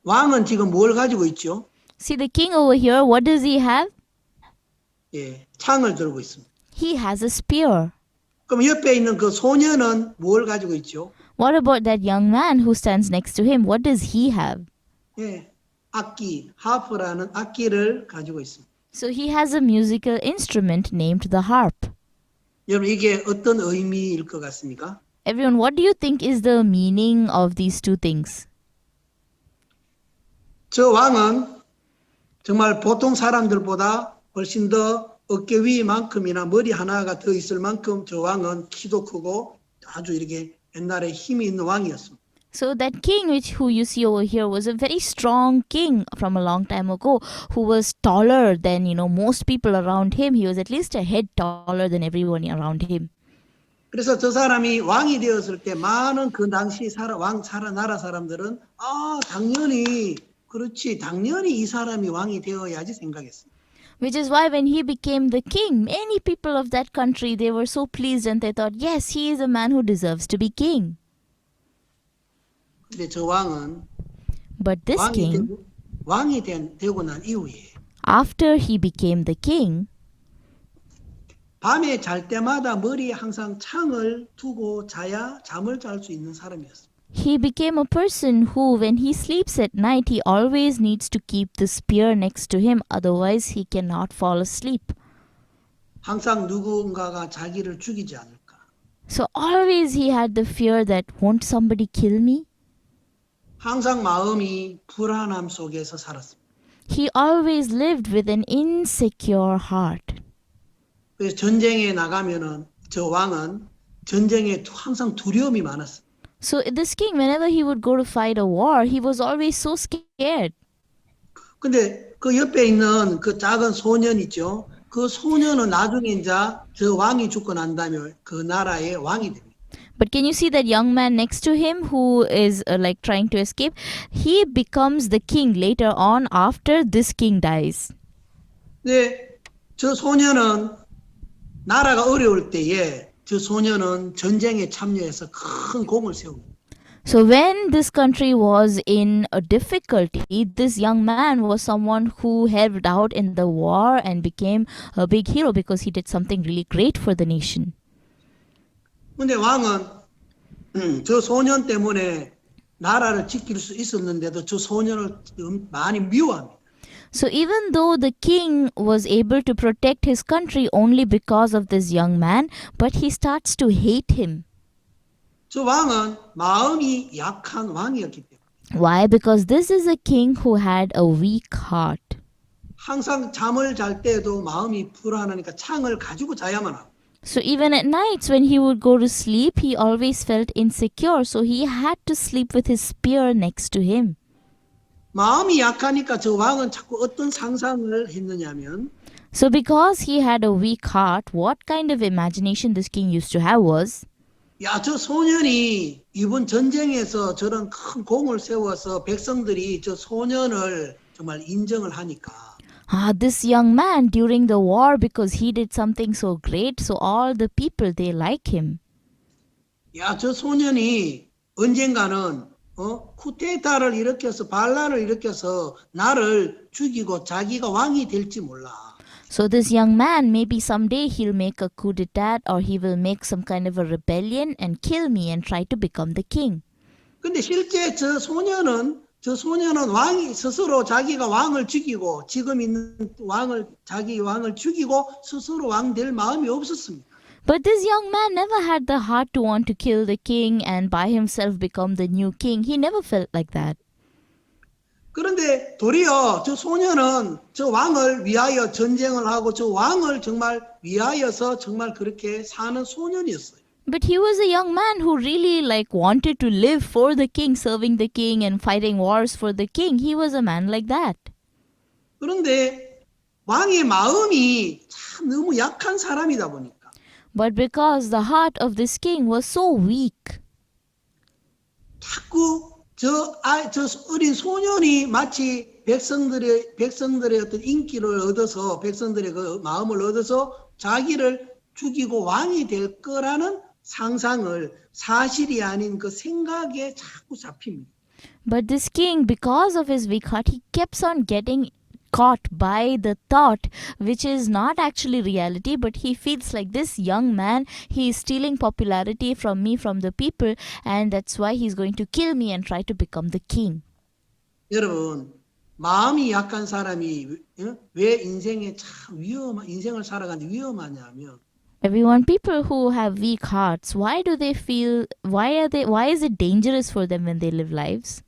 왕은 지금 뭘 가지고 있죠? See the king over here, what does he have? 예, 창을 들고 있습니다. He has a spear. 그럼 옆에 있는 그 소년은 뭘 가지고 있죠? What about that young man who stands next to him? What does he have? 예, 악기, 하프라는 악기를 가지고 있습니다. So he has a musical instrument named the harp. 여러분 이게 어떤 의미일 것 같습니까? Everyone, what do you think is the meaning of these two things? 저 왕은 정말 보통 사람들보다 훨씬 더 어깨 위만큼이나 머리 하나가 더 있을 만큼 저 왕은 키도 크고 아주 이렇게 옛날에 힘이 있는 왕이었습니다. So that king who you see over here was a very strong king from a long time ago who was taller than, most people around him. He was at least a head taller than everyone around him. 그래서 저 사람이 왕이 되었을 때 많은 그 당시 나라 사람들은 당연히 그렇지 당연히 이 사람이 왕이 되어야지 생각했습니다. Which is why when he became the king, many people of that country, they were so pleased and they thought, yes, he is a man who deserves to be king. 근데 저 왕은 But this king, 왕이 되고 난 이후에 after he became the king, 밤에 잘 때마다 머리에 항상 창을 두고 자야 잠을 잘 수 있는 사람이었습니다. he became a person who, when he sleeps at night, he always needs to keep the spear next to him, otherwise he cannot fall asleep. 항상 누군가가 자기를 죽이지 않을까. So always he had the fear that won't somebody kill me? 항상 마음이 불안함 속에서 살았습니다. He always lived with an insecure heart. 그래서 전쟁에 나가면은 저 왕은 전쟁에 항상 두려움이 많았어요. So this king, whenever he would go to fight a war, he was always so scared. 근데 그 옆에 있는 그 작은 소년 있죠. 그 소년은 나중에 이제 저 왕이 죽고 난 다음에 그 나라의 왕이 됩니다. But can you see that young man next to him who is like trying to escape? He becomes the king later on after this king dies. 네, 저 소년은 나라가 어려울 때에 저 소년은 전쟁에 참여해서 큰 공을 세웁니다. So when this country was in a difficulty, this young man was someone who helped out in the war and became a big hero because he did something really great for the nation. 근데 왕은 저 소년 때문에 나라를 지킬 수 있었는데도 저 소년을 많이 미워합니다. So even though the king was able to protect his country only because of this young man, but he starts to hate him. 저 왕은 마음이 약한 왕이었기 때문에 Why? Because this is a king who had a weak heart. 항상 잠을 잘 때에도 마음이 불안하니까 창을 가지고 자야만 하고 So even at nights when he would go to sleep, he always felt insecure. So he had to sleep with his spear next to him. 마음이 약하니까 저 왕은 자꾸 어떤 상상을 했느냐면 So because he had a weak heart, what kind of imagination this king used to have was, 야, 저 소년이 이번 전쟁에서 저런 큰 공을 세워서 백성들이 저 소년을 정말 인정을 하니까 this young man during the war, because he did something so great, so all the people, they like him. 야, 저 소년이 언젠가는 쿠데타를 일으켜서 반란을 일으켜서 나를 죽이고 자기가 왕이 될지 몰라. So this young man, maybe someday he'll make a coup d'etat or he will make some kind of a rebellion and kill me and try to become the king. 근데 실제 저 소년은 왕이 스스로 자기가 왕을 죽이고 지금 있는 자기 왕을 죽이고 스스로 왕 될 마음이 없었습니다. But this young man never had the heart to want to kill the king and by himself become the new king. He never felt like that. 그런데 도리어 저 소년은 저 왕을 위하여 전쟁을 하고 저 왕을 정말 위하여서 정말 그렇게 사는 소년이었어요. But he was a young man who really wanted to live for the king, serving the king and fighting wars for the king. He was a man like that. 그런데 왕의 마음이 참 너무 약한 사람이다 보니까 But because the heart of this king was so weak, 자꾸 저 어린 소년이 마치 백성들의 어떤 인기를 얻어서 백성들의 그 마음을 얻어서 자기를 죽이고 왕이 될 거라는 상상을 사실이 아닌 그 생각에 자꾸 잡힙니다. but this king, because of his weak heart, he keeps on getting caught by the thought, which is not actually reality, but he feels like this young man, he is stealing popularity from me, from the people, and that's why he's going to kill me and try to become the king. 여러분, 마음이 약한 사람이 왜 인생에 참 인생을 살아가는데 위험하냐면 Everyone, people who have weak hearts, why is it dangerous for them when they live lives?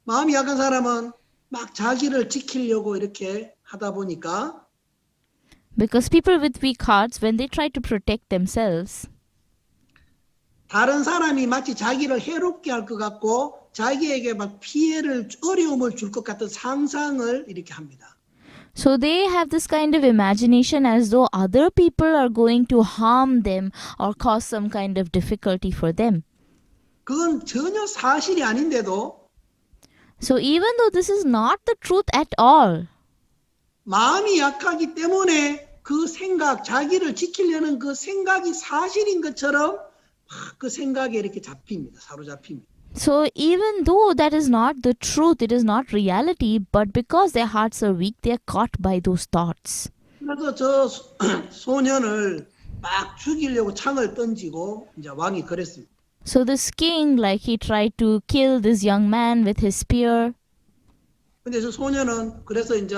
마음이 약한 사람은 막 자기를 지키려고 이렇게 하다 보니까 Because people with weak hearts, when they try to protect themselves, 다른 사람이 마치 자기를 해롭게 할 것 같고 자기에게 막 피해를 어려움을 줄 것 같은 상상을 이렇게 합니다. so they have this kind of imagination as though other people are going to harm them or cause some kind of difficulty for them. 그건 전혀 사실이 아닌데도 So even though this is not the truth at all, 마음이 약하기 때문에 그 생각, 자기를 지키려는 그 생각이 사실인 것처럼 막 그 생각에 이렇게 잡힙니다. 사로잡힙니다. so even though that is not the truth, it is not reality, but because their hearts are weak, they are caught by those thoughts. 그래서 저 소년을 막 죽이려고 창을 던지고 이제 왕이 그랬습니다. So this king, like he tried to kill this young man with his spear. 근데 저 소년은 그래서 이제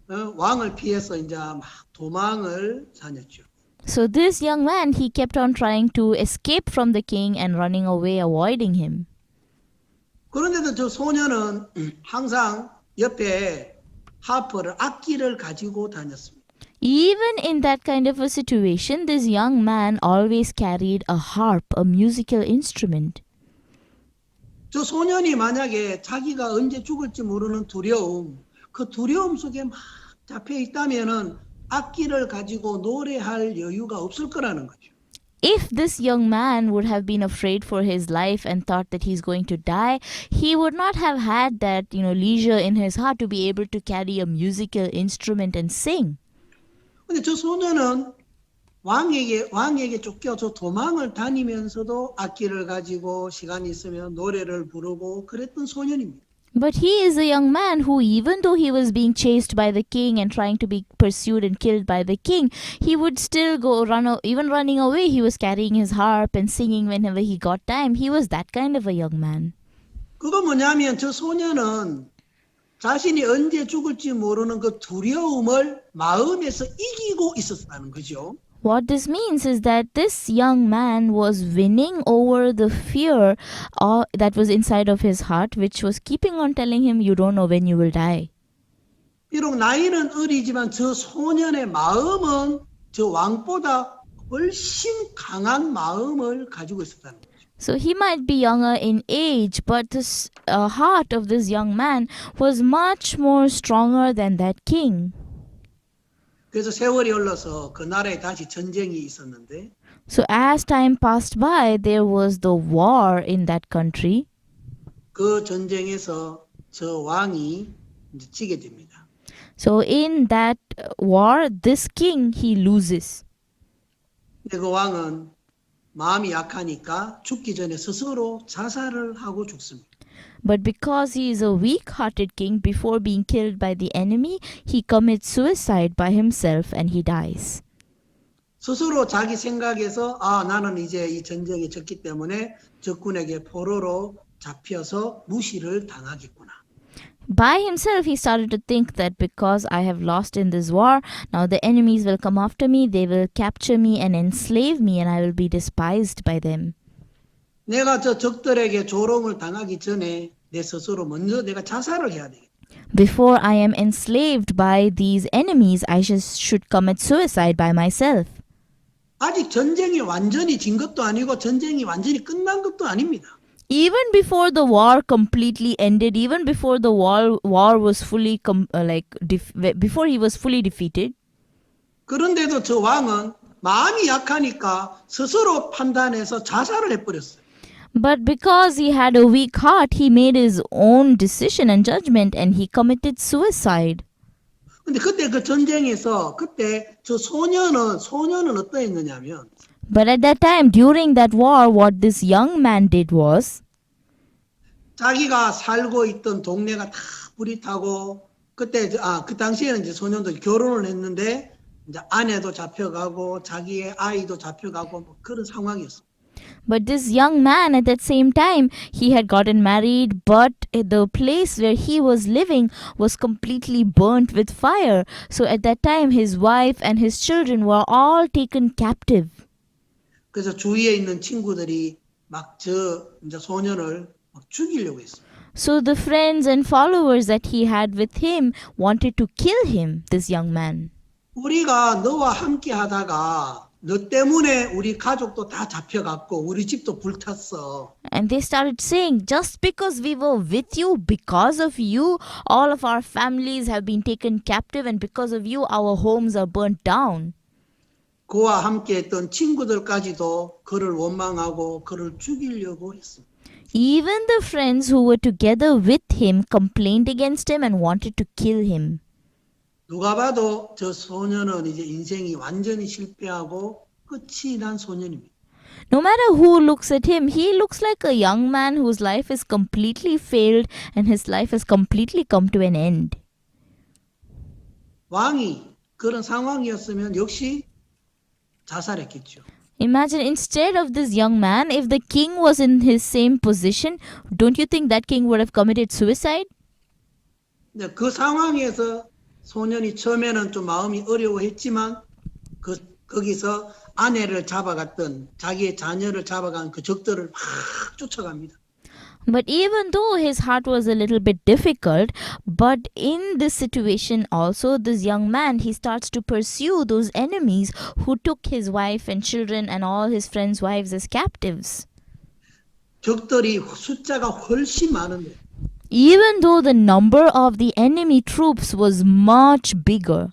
왕을 피해서 이제 막 도망을 다녔죠. So this young man, he kept on trying to escape from the king and running away, avoiding him. 그런데도 저 소년은 항상 옆에 하프를 악기를 가지고 다녔습니다. Even in that kind of a situation, this young man always carried a harp, a musical instrument. 저 소년이 만약에 자기가 언제 죽을지 모르는 두려움, 그 두려움 속에 막 잡혀 있다면은 악기를 가지고 노래할 여유가 없을 거라는 거죠. If this young man would have been afraid for his life and thought that he's going to die, he would not have had that, leisure in his heart to be able to carry a musical instrument and sing. 근데 저 소년은 왕에게 쫓겨서 도망을 다니면서도 악기를 가지고 시간이 있으면 노래를 부르고 그랬던 소년입니다. But he is a young man who, even though he was being chased by the king and trying to be pursued and killed by the king, he would still even running away, he was carrying his harp and singing whenever he got time. He was that kind of a young man. 그거 뭐냐면 저 소년은 자신이 언제 죽을지 모르는 그 두려움을 마음에서 이기고 있었다는 거죠. What this means is that this young man was winning over the fear that was inside of his heart, which was keeping on telling him, you don't know when you will die. 비록 나이는 어리지만 저 소년의 마음은 저 왕보다 훨씬 강한 마음을 가지고 있었다는 거죠. So he might be younger in age, but the heart of this young man was much more stronger than that king. 그래서 세월이 흘러서 그 나라에 다시 전쟁이 있었는데 So as time passed by, there was the war in that country. 그 전쟁에서 저 왕이 이제 지게 됩니다. So in that war, this king, he loses. 근데 그 왕은 마음이 약하니까 죽기 전에 스스로 자살을 하고 죽습니다. But because he is a weak-hearted king, before being killed by the enemy, he commits suicide by himself and he dies. 스스로 자기 생각에서 나는 이제 이 전쟁에 졌기 때문에 적군에게 포로로 잡혀서 무시를 당하겠구나. By himself, he started to think that because I have lost in this war, now the enemies will come after me, they will capture me and enslave me, and I will be despised by them. 내가 저 적들에게 조롱을 당하기 전에 내 스스로 먼저 내가 자살을 해야 되겠다. Before I am enslaved by these enemies, I should commit suicide by myself. 아직 전쟁이 완전히 진 것도 아니고 전쟁이 완전히 끝난 것도 아닙니다. Even before the war completely ended, even before the war was fully before he was fully defeated, 그런데도 저 왕은 마음이 약하니까 스스로 판단해서 자살을 해버렸어요. but because he had a weak heart, he made his own decision and judgment and he committed suicide. 근데 그때 그 전쟁에서 그때 저 소년은 어떠했느냐면 But at that time, during that war, what this young man did was, 자기가 살고 있던 동네가 다 불이 타고 그때 그 당시에는 이제 소년도 결혼을 했는데 이제 아내도 잡혀가고 자기의 아이도 잡혀가고 뭐 그런 상황이었어요. but this young man at that same time, he had gotten married, but the place where he was living was completely burnt with fire. So at that time, his wife and his children were all taken captive. 그래서 주위에 있는 친구들이 막 저 이제 소년을 막 죽이려고 했어요. So the friends and followers that he had with him wanted to kill him, this young man. 우리가 너와 함께 하다가 너 때문에 우리 가족도 다 잡혀갔고 우리 집도 불탔어. And they started saying, just because we were with you, because of you, all of our families have been taken captive, and because of you, our homes are burnt down. 그와 함께 했던 친구들까지도 그를 원망하고 그를 죽이려고 했습니다. Even the friends who were together with him complained against him and wanted to kill him. 누가 봐도 저 소년은 이제 인생이 완전히 실패하고 끝이 난 소년입니다. No matter who looks at him, he looks like a young man whose life is completely failed and his life has completely come to an end. 왕이 그런 상황이었으면 역시 자살했겠죠. Imagine instead of this young man, if the king was in his same position, don't you think that king would have committed suicide? 근데 그 상황에서 소년이 처음에는 좀 마음이 어려워했지만 거기서 아내를 잡아갔던 자기의 자녀를 잡아간 그 적들을 막 쫓아갑니다. But even though his heart was a little bit difficult, but in this situation also, this young man, he starts to pursue those enemies who took his wife and children and all his friends' wives as captives. 적들이 숫자가 훨씬 많은데 Even though the number of the enemy troops was much bigger.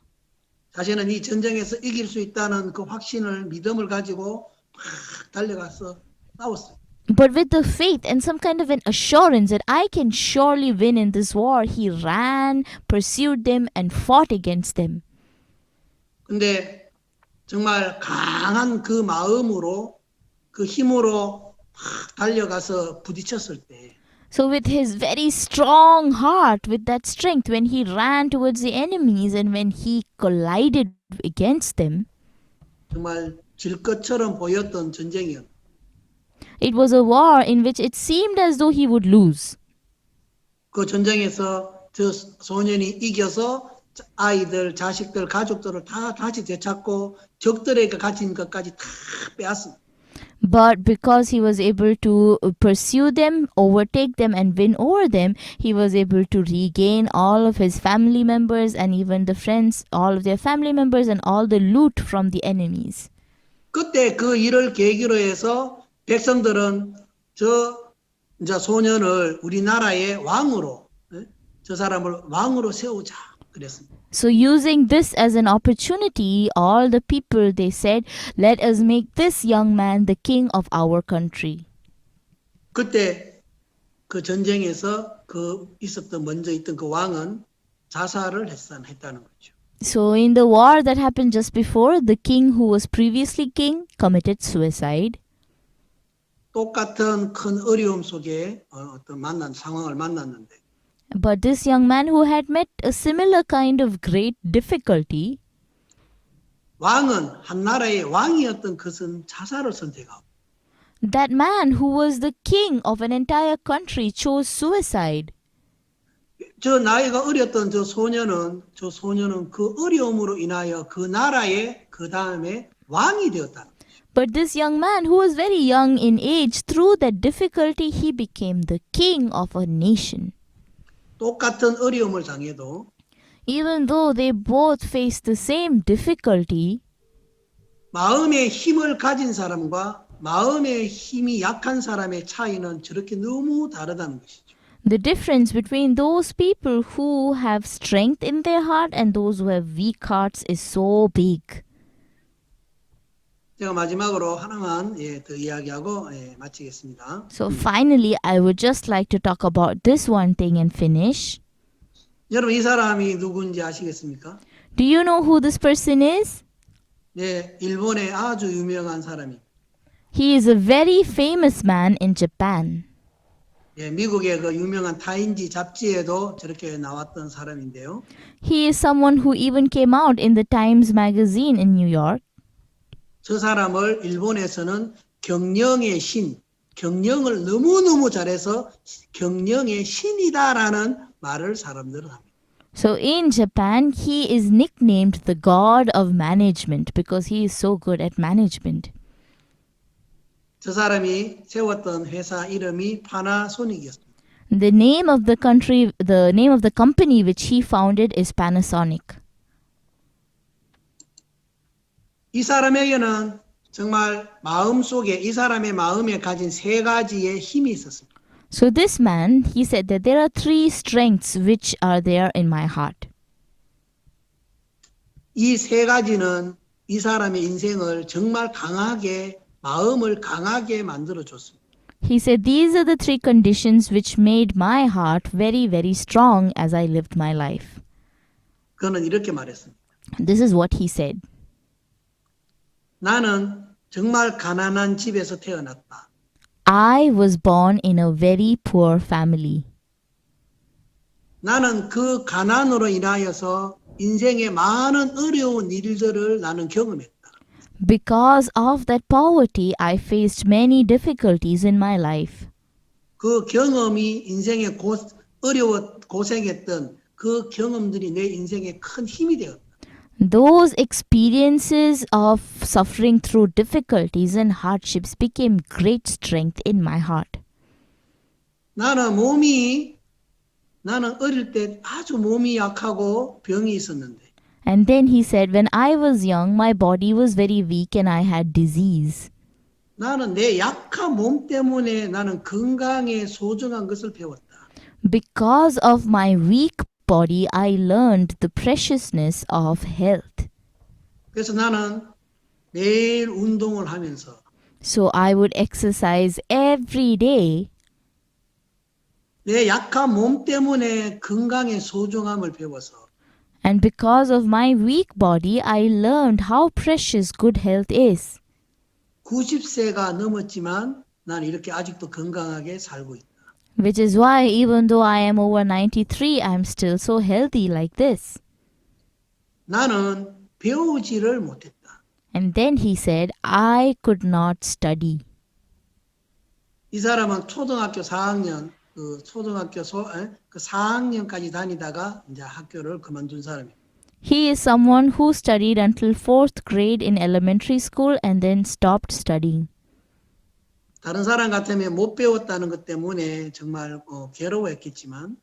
자신은 이 전쟁에서 이길 수 있다는 그 확신을 믿음을 가지고 막 달려가서 싸웠어요. But with the faith and some kind of an assurance that I can surely win in this war, he ran, pursued them, and fought against them. 근데 정말 강한 그 마음으로 그 힘으로 막 달려가서 부딪혔을 때 So with his very strong heart, with that strength, when he ran towards the enemies and when he collided against them, 정말 질 것처럼 보였던 전쟁이었어요. it was a war in which it seemed as though he would lose. 그 전쟁에서 저 소년이 이겨서 아이들, 자식들, 가족들을 다 다시 되찾고 적들에게 가진 것까지 다 빼앗습니다. But because he was able to pursue them, overtake them, and win over them, he was able to regain all of his family members and even the friends, all of their family members, and all the loot from the enemies. 그때 그 일을 계기로 해서 백성들은 이제 소년을 우리나라의 왕으로, 저 사람을 왕으로 세우자 그랬습니다. So using this as an opportunity, all the people, they said, let us make this young man the king of our country. 그때 그 전쟁에서 먼저 있던 그 왕은 자살을 했다는 거죠. So in the war that happened just before, the king who was previously king committed suicide. 똑같은 큰 어려움 속에 어떤 상황을 만났는데 But this young man who had met a similar kind of great difficulty, 왕은 한 나라의 왕이었던 것은 자살을 선택하고 that man who was the king of an entire country chose suicide. 저 나이가 어렸던 저 소년은 그 어려움으로 인하여 그 나라의 그 다음에 왕이 되었다. But this young man who was very young in age, through that difficulty, he became the king of a nation. 똑같은 어려움을 당해도 Even though they both faced the same difficulty, 마음의 힘을 가진 사람과 마음의 힘이 약한 사람의 차이는 저렇게 너무 다르다는 것이죠. the difference between those people who have strength in their heart and those who have weak hearts is so big. 제가 마지막으로 하나만 더 이야기하고 마치겠습니다. So finally, I would just like to talk about this one thing and finish. 여러분 이 사람이 누구인지 아시겠습니까? Do you know who this person is? 네, 일본의 아주 유명한 사람이. He is a very famous man in Japan. 예, 미국의 그 유명한 타임지 잡지에도 저렇게 나왔던 사람인데요. He is someone who even came out in the Times magazine in New York. 저 사람을 일본에서는 경영의 신, 경영을 너무너무 잘해서 경영의 신이다라는 말을 사람들은 합니다. So in Japan, he is nicknamed the god of management because he is so good at management. 저 사람이 세웠던 회사 이름이 파나소닉이었습니다. The name of the company which he founded is Panasonic. 이 사람에게는 정말 마음속에 이 사람의 마음에 가진 세 가지의 힘이 있었습니다. So this man, he said that there are three strengths which are there in my heart. 이 세 가지는 이 사람의 인생을 정말 강하게 마음을 강하게 만들어 줬습니다. He said these are the three conditions which made my heart very, very strong as I lived my life. 그는 이렇게 말했습니다. This is what he said. 나는 정말 가난한 집에서 태어났다. I was born in a very poor family. 나는 그 가난으로 인하여서 인생의 많은 어려운 일들을 나는 경험했다. Because of that poverty, I faced many difficulties in my life. 그 경험이 인생에 고생했던 그 경험들이 내 인생에 큰 힘이 되었다. Those experiences of suffering through difficulties and hardships became great strength in my heart. 나는 어릴 때 아주 몸이 약하고 병이 있었는데 And then he said, when I was young, my body was very weak and I had disease. 나는 내 약한 몸 때문에 나는 건강의 소중한 것을 배웠다. Because of my weak body, I learned the preciousness of health. 그래서 나는 매일 운동을 하면서 So I would exercise every day. 내 약한 몸 때문에 건강의 소중함을 배워서 And because of my weak body, I learned how precious good health is. 90세가 넘었지만 난 이렇게 아직도 건강하게 살고 있다. Which is why, even though I am over 93, I am still so healthy like this. 나는 배우지를 못했다. And then he said, I could not study. 이 사람은 초등학교 4학년, 그 4학년까지 다니다가 이제 학교를 그만둔 사람이에요. He is someone who studied until 4th grade in elementary school and then stopped studying. 다른 사람 같으면 못 배웠다는 것 때문에 정말 괴로워했겠지만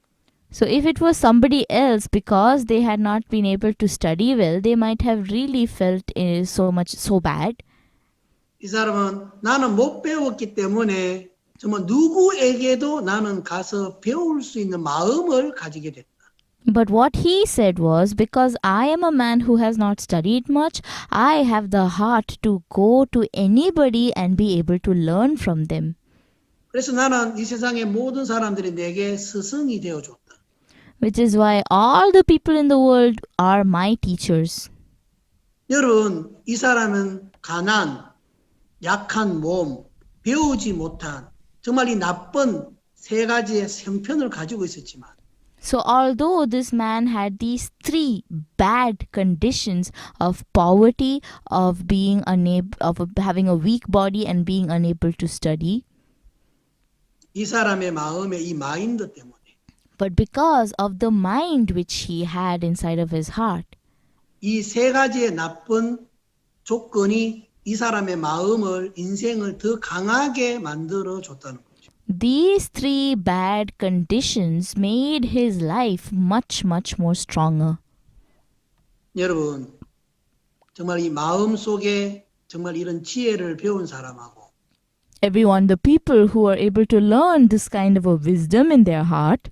So if it was somebody else, because they had not been able to study well, they might have really felt so bad. 이 사람은 나는 못 배웠기 때문에 정말 누구에게도 나는 가서 배울 수 있는 마음을 가지게 됐다. But what he said was, because I am a man who has not studied much, I have the heart to go to anybody and be able to learn from them. 그래서 나는 이 세상의 모든 사람들이 내게 스승이 되어줬다. Which is why all the people in the world are my teachers. 여러분, 이 사람은 가난, 약한 몸, 배우지 못한 정말 이 나쁜 세 가지의 형편을 가지고 있었지만 So although this man had these three bad conditions of poverty, of being of having a weak body and being unable to study, 이 사람의 마음에 이 마인드 때문에 but because of the mind which he had inside of his heart, 이 세 가지의 나쁜 조건이 이 사람의 마음을 인생을 더 강하게 만들어 줬다는 거죠. these three bad conditions made his life much, much more stronger. 여러분, 정말 이 마음 속에 정말 이런 지혜를 배운 사람하고 Everyone, the people who are able to learn this kind of a wisdom in their heart,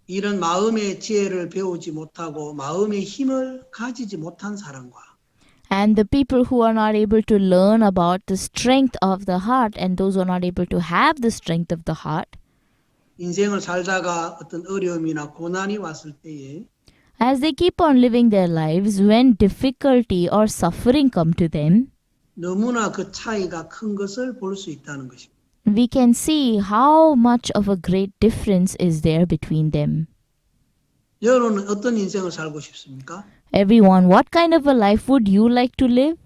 이런 마음의 지혜를 배우지 못하고 마음의 힘을 가지지 못한 사람과 and the people who are not able to learn about the strength of the heart and those who are not able to have the strength of the heart, 인생을 살다가 어떤 어려움이나 고난이 왔을 때에 as they keep on living their lives, when difficulty or suffering come to them, 너무나 그 차이가 큰 것을 볼 수 있다는 것입니다. we can see how much of a great difference is there between them. 여러분은 어떤 인생을 살고 싶습니까? Everyone, what kind of a life would you like to live?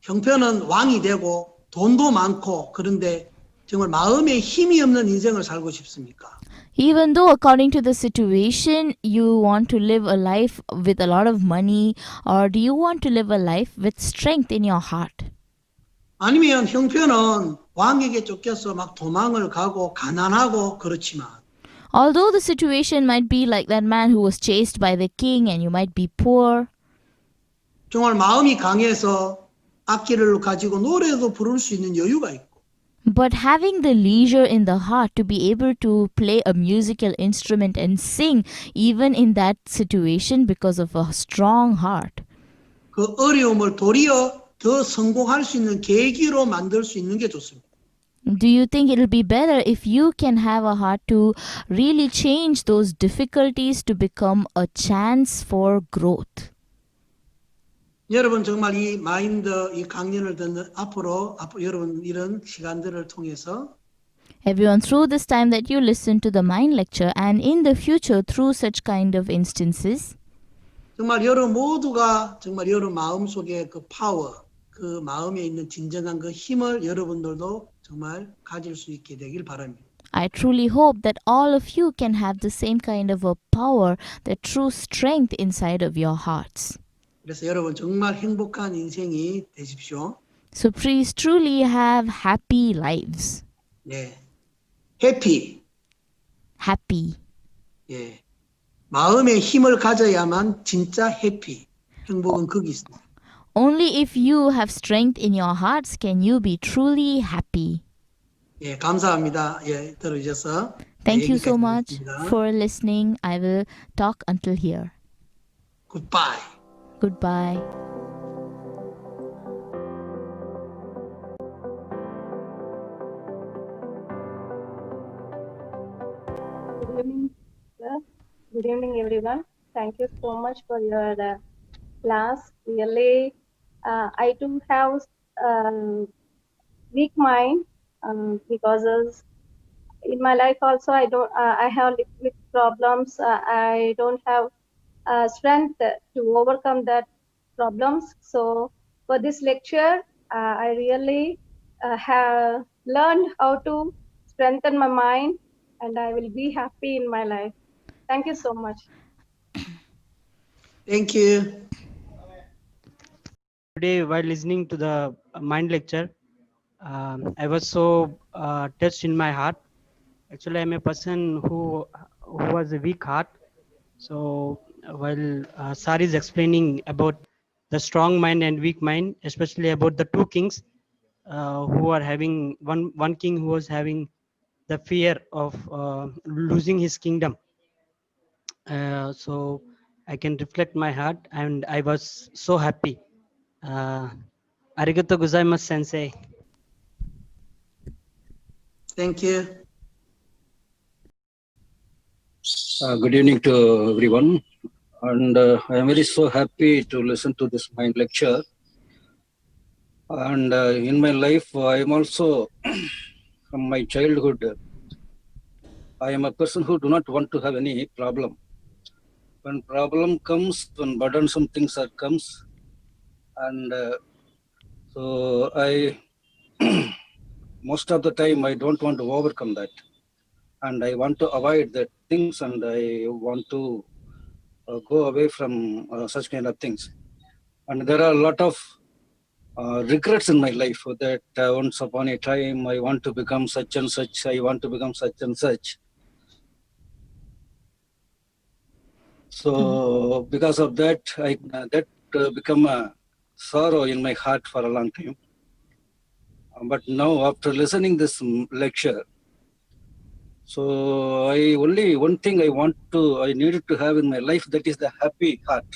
형편은 왕이 되고 돈도 많고 그런데 정말 마음에 힘이 없는 인생을 살고 싶습니까? Even though according to the situation, you want to live a life with a lot of money, or do you want to live a life with strength in your heart? 아니면 형편은 왕에게 쫓겨서 막 도망을 가고 가난하고 그렇지만 Although the situation might be like that man who was chased by the king and you might be poor, 정말 마음이 강해서 악기를 가지고 노래도 부를 수 있는 여유가 있고 but having the leisure in the heart to be able to play a musical instrument and sing even in that situation because of a strong heart, 그 어려움을 도리어 더 성공할 수 있는 계기로 만들 수 있는 게 좋습니다. do you think it'll be better if you can have a heart to really change those difficulties to become a chance for growth? 여러분 정말 이 마인드 이 강연을 듣는 앞으로 여러분 이런 시간들을 통해서 Everyone, through this time that you listen to the mind lecture and in the future through such kind of instances, 정말 여러분 모두가 정말 여러분 마음속에 그 파워, 그 마음에 있는 진정한 그 힘을 여러분들도 정말 가질 수 있게 되길 바랍니다. I truly hope that all of you can have the same kind of a power, the true strength inside of your hearts. 그래서 여러분 정말 행복한 인생이 되십시오. So please truly have happy lives. 네, 해피. Happy. 예, 마음의 힘을 가져야만 진짜 해피. 행복은 거기 있습니다. Only if you have strength in your hearts can you be truly happy. 예, 감사합니다. 예, 들어주셔서. Thank you so 여기까지 much 하겠습니다. for listening. I will talk until here. 굿바이. Goodbye. Good evening, sir. Good evening, everyone. Thank you so much for your class. Really, I do have weak mind because in my life also I don't. I have little bit problems. I don't have strength to overcome that problems. So for this lecture, I really have learned how to strengthen my mind, and I will be happy in my life. Thank you so much. Thank you. Today, while listening to the mind lecture, I was so touched in my heart. Actually, I'm a person who has a weak heart. So while Sar is explaining about the strong mind and weak mind, especially about the two kings who are having one king who was having the fear of losing his kingdom. So I can reflect my heart, and I was so happy. Arigato gozaimasu, sensei. Thank you. Good evening to everyone, and I am very so happy to listen to this mind lecture. And in my life, I am also from my childhood. I am a person who do not want to have any problem. When problem comes, when burdensome things are comes, and so I most of the time I don't want to overcome that, and I want to avoid that things, and I want to go away from such kind of things. And there are a lot of regrets in my life that once upon a time I want to become such and such, I want to become such and such. So because of that, that become a sorrow in my heart for a long time. But now after listening this lecture, so I only one thing I needed to have in my life, that is the happy heart.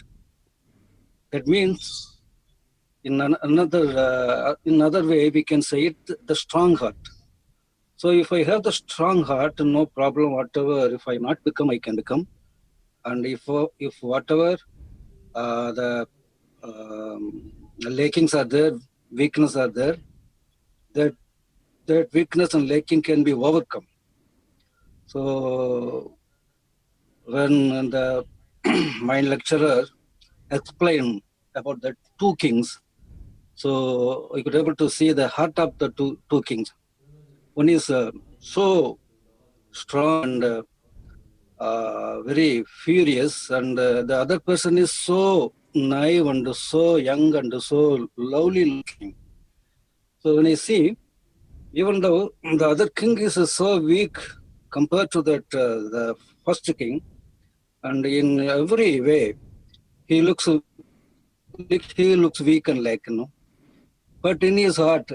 That means in another way we can say it, the strong heart. So if I have the strong heart, no problem whatever. If I not become, I can become. And if whatever the lackings are there, weakness are there, that weakness and lacking can be overcome. So when the mind lecturer explained about the two kings, so I could able to see the heart of the two kings. One is so strong and very furious, and the other person is so naive and so young and so lovely looking. So when I see, even though the other king is so weak compared to that the first king, and in every way he looks weak and like, but in his heart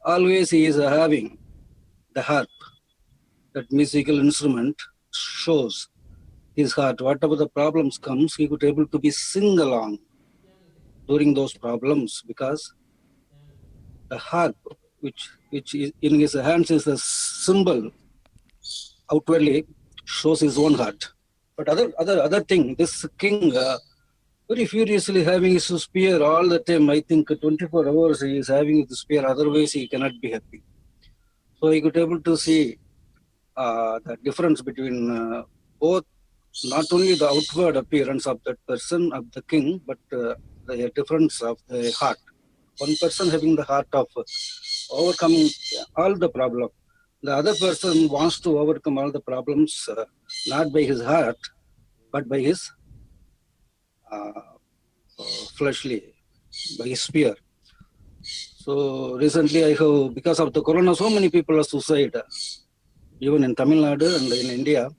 always he is having the harp, that musical instrument shows his heart. Whatever the problems comes, he could able to be sing along during those problems, because the harp, which is in his hands, is a symbol, outwardly shows his own heart. But other thing, this king very furiously having his spear all the time. I think 24 hours he is having the spear, otherwise he cannot be happy. So he could able to see the difference between both, not only the outward appearance of that person, of the king, but the difference of the heart. One person having the heart of overcoming all the problem. The other person wants to overcome all the problems not by his heart, but by his fleshly, by his spear. So recently I have, because of the corona, so many people are suicide, even in Tamil Nadu and in India.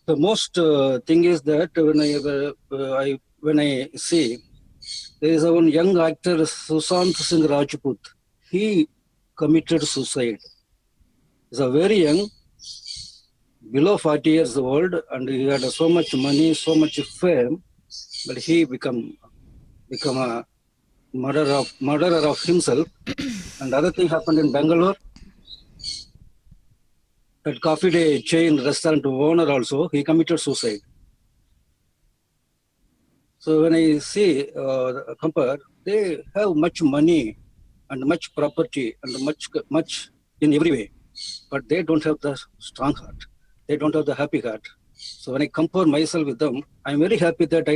The most thing is that when I see, there is one young actor, Sushant Singh Rajput. He committed suicide. He's a very young, below 40 years old, and he had so much money, so much fame, but he become a murderer of himself. And other thing happened in Bangalore. That coffee day chain restaurant owner also, he committed suicide. So when I see compare, they have much money and much property and much in every way, but they don't have the strong heart. They don't have the happy heart. So when I compare myself with them, I'm very happy that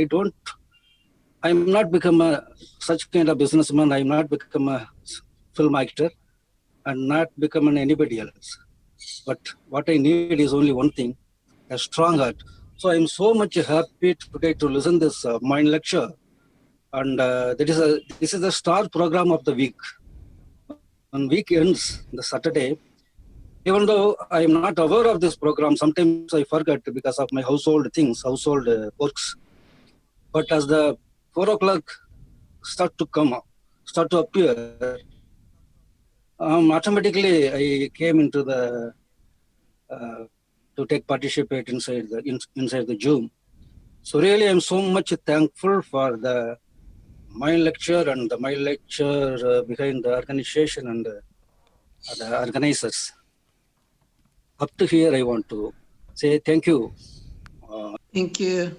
I'm not become such kind of businessman. I'm not become a film actor and not become anybody else. But what I need is only one thing, a strong heart. So I'm so much happy today to listen this mind lecture. And this is the star program of the week. On week ends, the Saturday, even though I am not aware of this program, sometimes I forget because of my household things, household works. But as the 4 o'clock start to appear, automatically I came into the to take participate inside the Zoom. So really, I'm so much thankful for the mind lecture and the mind lecture behind the organization and the organizers. Up to here, I want to say thank you. Thank you.